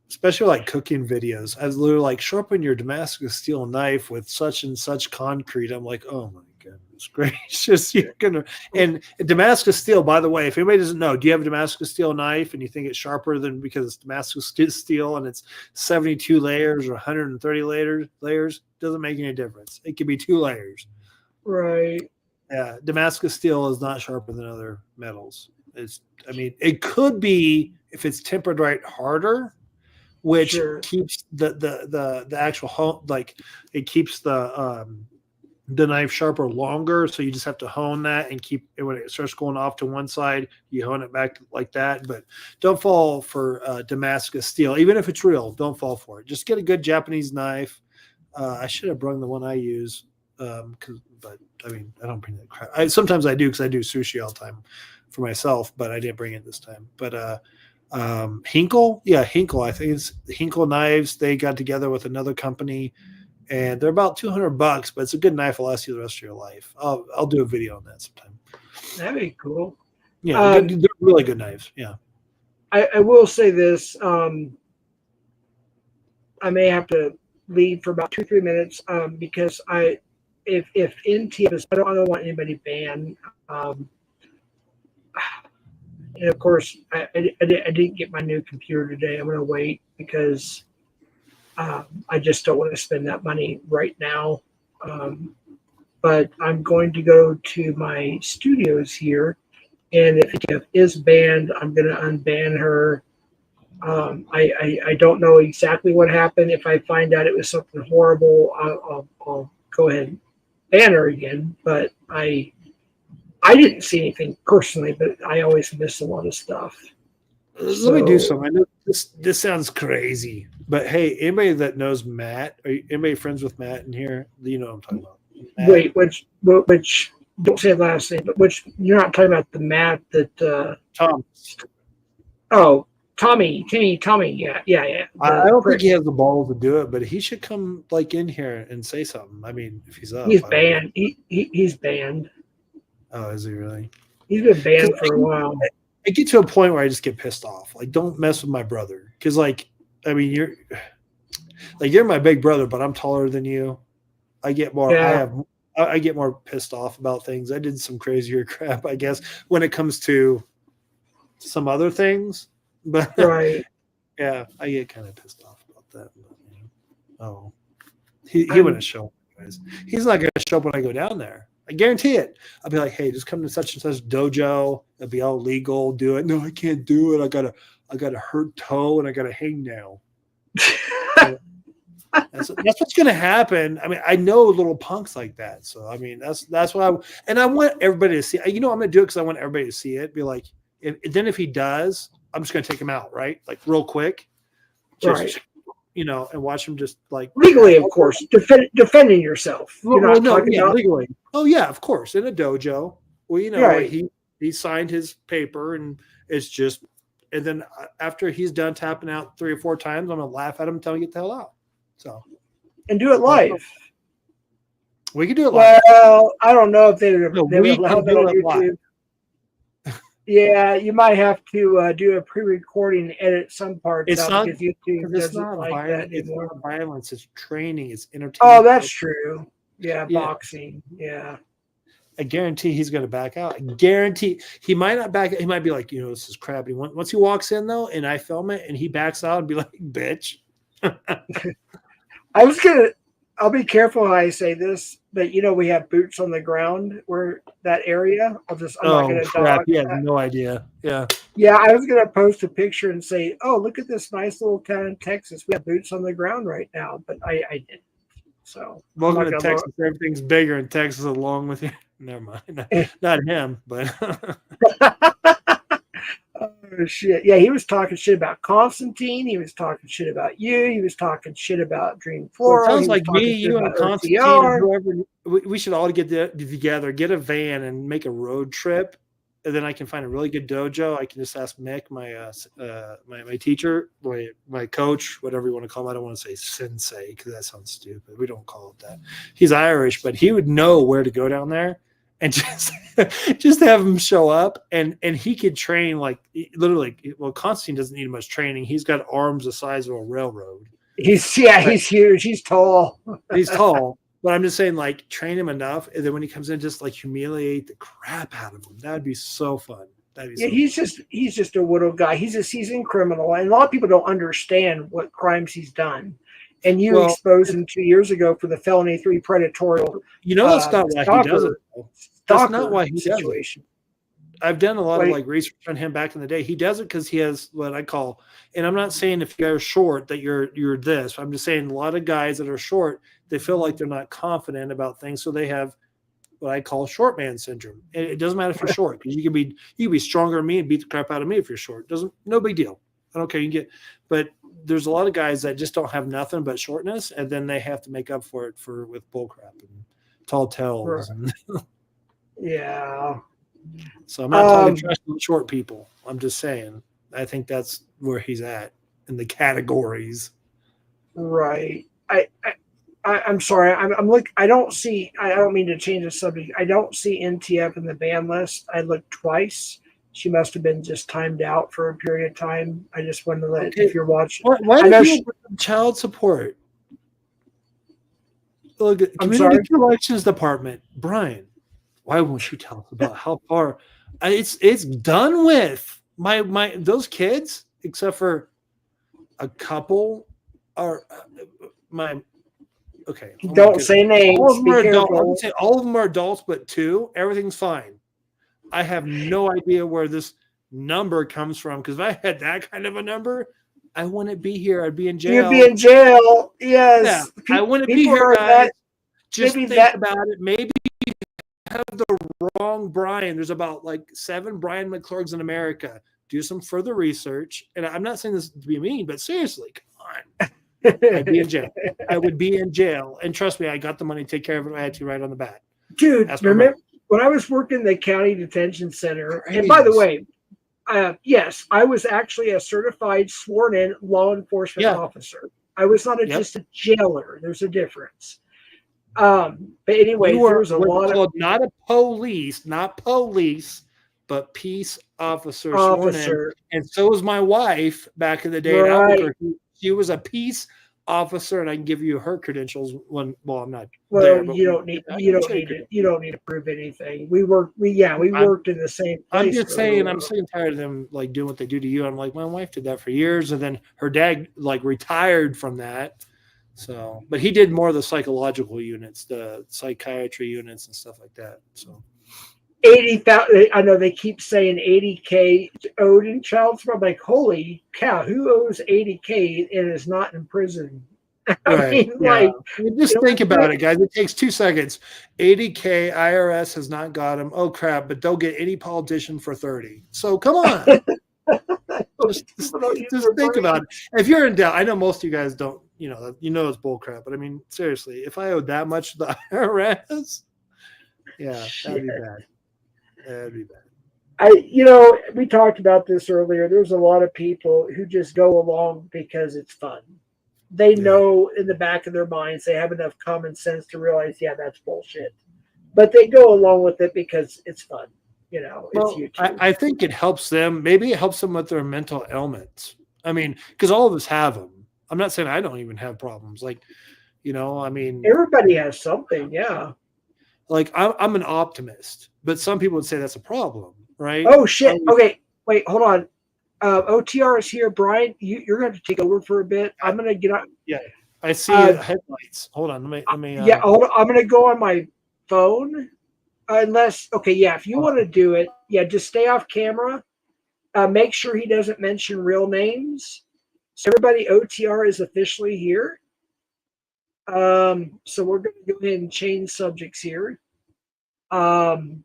especially like cooking videos. As they're like, sharpen your Damascus steel knife with such and such concrete. I'm like, oh my goodness gracious, you're gonna. And Damascus steel, by the way, if anybody doesn't know, do you have a Damascus steel knife and you think it's sharper than because it's Damascus steel and it's 72 layers or 130 layers? Doesn't make any difference. It could be 2 layers. Right. Yeah, Damascus steel is not sharper than other metals. It could be if it's tempered right harder, which keeps the actual like it keeps the knife sharper longer. So you just have to hone that and keep it when it starts going off to one side, you hone it back like that. But don't fall for Damascus steel, even if it's real. Don't fall for it. Just get a good Japanese knife. I should have brought the one I use, but I mean I don't bring that crap. Sometimes I do because I do sushi all the time for myself, but I didn't bring it this time. But Hinkle, I think it's Hinkle knives. They got together with another company, and they're about $200, but it's a good knife. It'll last you the rest of your life. I'll do a video on that sometime. That'd be cool. Yeah, they're really good knives. Yeah, I will say this. I may have to leave for about 2-3 minutes because if NTF I don't want anybody banned. And of course, I didn't get my new computer today. I'm going to wait because I just don't want to spend that money right now. But I'm going to go to my studios here, and if it is banned, I'm going to unban her. I don't know exactly what happened. If I find out it was something horrible, I'll go ahead and ban her again. But I didn't see anything personally, but I always miss a lot of stuff. Let me do something. I know this sounds crazy, but hey, anybody that knows Matt, anybody friends with Matt in here? You know what I'm talking about. Matt. Wait, which don't say last name, but which you're not talking about the Matt that Tom. Oh, Tommy. Yeah. I don't think he has the balls to do it, but he should come like in here and say something. I mean, if he's up, he's banned. He's banned. Oh, is he really? He's been banned for a while. I get to a point where I just get pissed off. Like, don't mess with my brother, because you're my big brother, but I'm taller than you. I get more. Yeah. I get more pissed off about things. I did some crazier crap, I guess, when it comes to some other things. But right. Yeah, I get kind of pissed off about that. But, he wouldn't show up, guys. He's not going to show up when I go down there. I guarantee it. I'll be like, hey, just come to such and such dojo. It'll be all legal. Do it. No, I can't do it. I got a hurt toe and I got a hangnail. That's what's going to happen. I mean, I know little punks like that. So, I mean, that's why I want everybody to see. I'm going to do it because I want everybody to see it. Be like, if he does, I'm just going to take him out, right? Like real quick. Right. And watch him just like legally, of course, defending yourself. Legally. Oh yeah, of course, in a dojo. Well, right. he signed his paper, and it's just, and then after he's done tapping out 3 or 4 times, I'm gonna laugh at him until he get the hell out. So, and do it live. We can do it live. Well, I don't know if they would allow that on YouTube. Yeah, you might have to do a pre-recording and edit some parts out because YouTube doesn't like that anymore. It's not violence. It's training. It's entertainment. Oh, that's true. Yeah, boxing. Yeah. I guarantee he's going to back out. I guarantee he might not back out. He might be like, this is crappy. Once he walks in, though, and I film it, and he backs out and be like, bitch. I'll be careful how I say this, but we have boots on the ground where that area. I'm not going to crap. You have no idea. Yeah. Yeah, I was going to post a picture and say, "Oh, look at this nice little town in Texas. We have boots on the ground right now," but I didn't. So welcome to Texas. Everything's bigger in Texas, along with you. Never mind. Not him, but. Oh, shit. Yeah, he was talking shit about Constantine. He was talking shit about you. He was talking shit about Dream Flora. Well, it sounds like me, you, and Constantine, and whoever. We should all get together, get a van, and make a road trip. And then I can find a really good dojo. I can just ask Mick, my teacher, my coach, whatever you want to call him. I don't want to say sensei because that sounds stupid. We don't call it that. He's Irish, but he would know where to go down there. And just have him show up, and he could train like literally. Well, Constantine doesn't need much training. He's got arms the size of a railroad. He's huge. He's tall. He's tall, but I'm just saying, like, train him enough, and then when he comes in, just like humiliate the crap out of him. That'd be so fun. He's just a little guy. He's a seasoned criminal, and a lot of people don't understand what crimes he's done. And you exposed him 2 years ago for the felony 3 predatorial. That's not why he does it. That's not why he does it. I've done a lot of research on him back in the day. He does it because he has what I call, and I'm not saying if you're short that you're this. I'm just saying a lot of guys that are short, they feel like they're not confident about things, so they have what I call short man syndrome. And it doesn't matter if you're short, because you can be stronger than me and beat the crap out of me if you're short. No big deal. I don't care. But there's a lot of guys that just don't have nothing but shortness, and then they have to make up for it with bull crap and tall tales. And yeah. So I'm not talking trash about short people. I'm just saying I think that's where he's at in the categories. Right. I'm sorry. I don't mean to change the subject. I don't see NTF in the ban list. I looked twice. She must have been just timed out for a period of time. I just wanted to let if you're watching. Why do you child support? Look at Community Relations Department, Brian. Why won't you tell us about how far it's done with my those kids, except for a couple are my okay. Don't say names. All of them are adults. All of them are adults, but 2. Everything's fine. I have no idea where this number comes from, because if I had that kind of a number, I wouldn't be here. I'd be in jail. You'd be in jail. Yes. Yeah, I wouldn't be here, guys. Just think about it. Maybe you have the wrong Brian. There's about 7 Brian McClurgs in America. Do some further research. And I'm not saying this to be mean, but seriously, come on. I'd be in jail. I would be in jail. And trust me, I got the money to take care of it. I had to right on the bat. Dude, remember when I was working the county detention center, and by the way, Yes, I was actually a certified sworn-in law enforcement officer. I was not just a jailer. There's a difference. But anyway, you were there was a lot called not police, but peace officer sworn in. And so was my wife back in the day in Albuquerque. She was a peace officer, and I can give you her credentials when. Well, I'm not. Well, there, you don't need to prove anything. We worked in the same place. I'm just saying, I'm sick and tired of them like doing what they do to you. I'm like, my wife did that for years, and then her dad like retired from that. So, but he did more of the psychological units, the psychiatry units, and stuff like that. So, 80,000. I know they keep saying 80K owed in child support. I'm like, holy cow, who owes 80K and is not in prison? Just think about it, guys. It takes 2 seconds. 80K IRS has not got him. Oh crap! But they'll get any politician for 30. So come on, just think about it. If you're in doubt, I know most of you guys don't. It's bull crap. But I mean, seriously, if I owed that much to the IRS, that'd be bad. That'd be bad. We talked about this earlier. There's a lot of people who just go along because it's fun. They know in the back of their minds, they have enough common sense to realize, that's bullshit. But they go along with it because it's fun. It's YouTube. I think it helps them. Maybe it helps them with their mental ailments. I mean, because all of us have them. I'm not saying I don't even have problems. Like, I mean. Everybody has something, yeah. Like, I'm an optimist, but some people would say that's a problem, right? Oh, shit. Okay, wait, hold on. OTR is here. Brian, you're going to have to take over for a bit. I'm going to get on. Yeah, I see headlights. Hold on. Let me. Hold on. I'm going to go on my phone. If you want to do it, just stay off camera. Make sure he doesn't mention real names. So everybody, OTR is officially here. So we're going to go ahead and change subjects here. And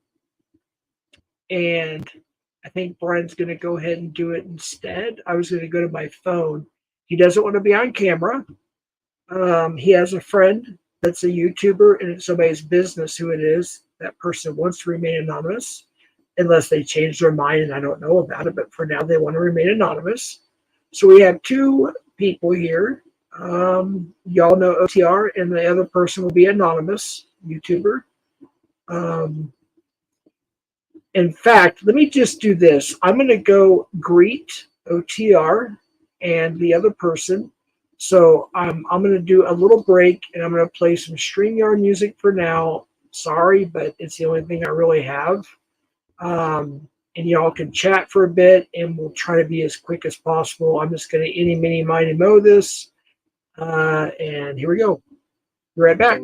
I think Brian's going to go ahead and do it instead. I was going to go to my phone. He doesn't want to be on camera. He has a friend that's a YouTuber, and it's somebody's business who it is. That person wants to remain anonymous unless they change their mind, and I don't know about it. But for now, they want to remain anonymous. So we have two people here. Y'all know OTR, and the other person will be anonymous YouTuber. In fact, let me just do this. I'm going to go greet OTR and the other person. So I'm going to do a little break, and I'm going to play some StreamYard music for now. Sorry, but it's the only thing I really have. And y'all can chat for a bit, and we'll try to be as quick as possible. I'm just going to eeny, meeny, miny, moe this. And here we go. Be right back.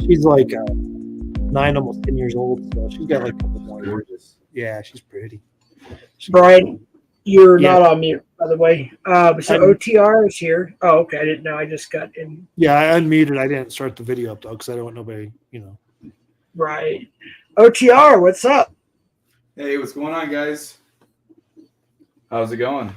She's like 9, almost 10 years old, so she's got like a couple more years. Yeah, she's pretty. Brian, you're Yeah. not on mute, by the way. So OTR is here. Oh, okay. I didn't know. I just got in. Yeah, I unmuted. I didn't start the video up though because I don't want nobody, Right. OTR, what's up? Hey, what's going on, guys? How's it going?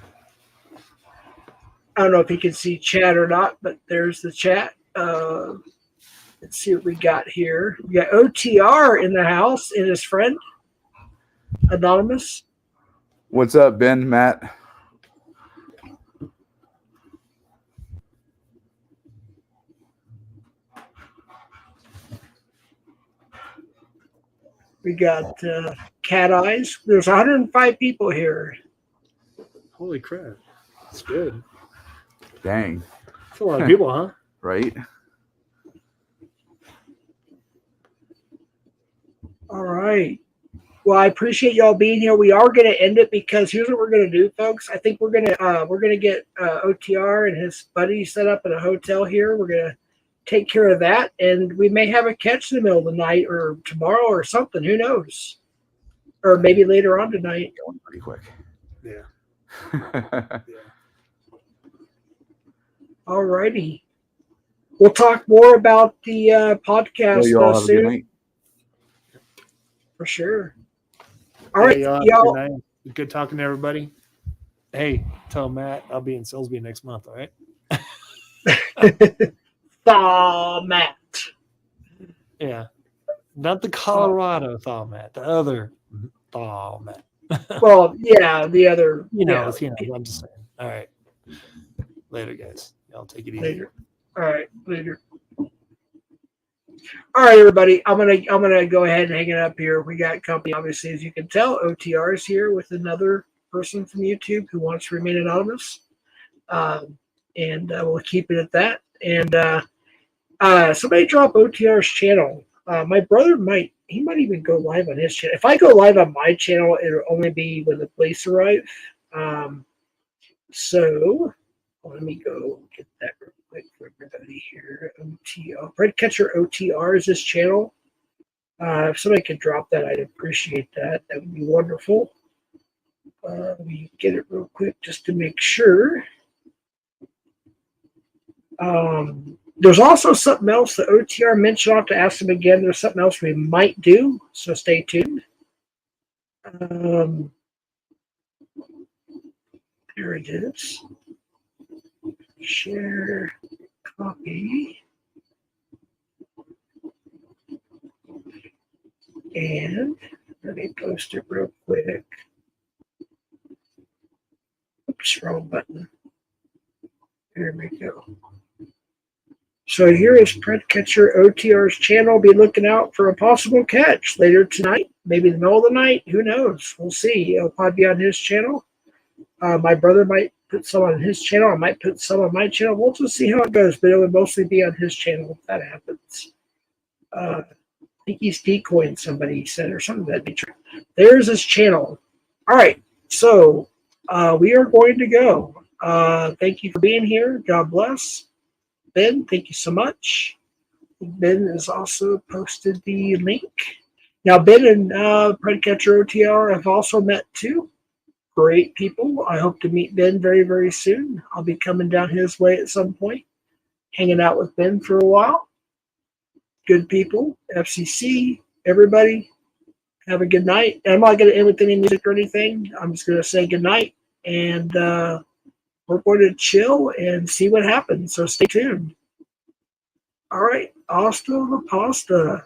I don't know if you can see chat or not, but there's the chat. Let's see what we got here. We got OTR in the house and his friend, Anonymous. What's up, Ben, Matt? We got Cat Eyes. There's 105 people here. Holy crap. That's good. Dang. That's a lot of people, huh? Right? All right. Well, I appreciate y'all being here. We are going to end it because here's what we're going to do, folks. I think we're going to get OTR and his buddy set up in a hotel here. We're going to take care of that, and we may have a catch in the middle of the night or tomorrow or something. Who knows? Or maybe later on tonight. Going pretty quick. Yeah. All righty. We'll talk more about the podcast you all have a good soon. night. For sure. All right, y'all. y'all. Good talking to everybody. Hey, tell Matt I'll be in Salisbury next month, all right? Thaw Matt. Yeah. Not the Colorado thaw Matt, the other thaw Matt. Well, yeah, the other. I'm just saying. All right. Later, guys. Y'all take it easy. Later. All right, later. All right, everybody. I'm gonna go ahead and hang it up here. We got company, obviously, as you can tell. OTR is here with another person from YouTube who wants to remain anonymous, and we'll keep it at that. And somebody drop OTR's channel. My brother might even go live on his channel. If I go live on my channel, it'll only be when the police arrive. So let me go get that real quick for everybody here. OTR. Redcatcher OTR is this channel. If somebody could drop that, I'd appreciate that. That would be wonderful. Let me get it real quick just to make sure. There's also something else that OTR mentioned. I'll have to ask them again. There's something else we might do, so stay tuned. There it is. Share, copy, and let me post it real quick. Oops, wrong button. There we go. So here is Predcatcher OTR's channel. Be looking out for a possible catch later tonight, maybe in the middle of the night. Who knows? We'll see. It'll probably be on his channel. My brother might put some on his channel. I might put some on my channel. We'll just see how it goes, but it would mostly be on his channel if that happens. I think he's decoying somebody, he said, or something of that nature. There's his channel. All right. So we are going to go. Thank you for being here. God bless. Ben, thank you so much. Ben has also posted the link. Now, Ben and Predcatcher OTR have also met too. Great people. I hope to meet Ben very, very soon. I'll be coming down his way at some point, hanging out with Ben for a while. Good people. FCC, everybody, have a good night. And I'm not going to end with any music or anything. I'm just going to say good night. And we're going to chill and see what happens. So stay tuned. All right. Hasta la pasta.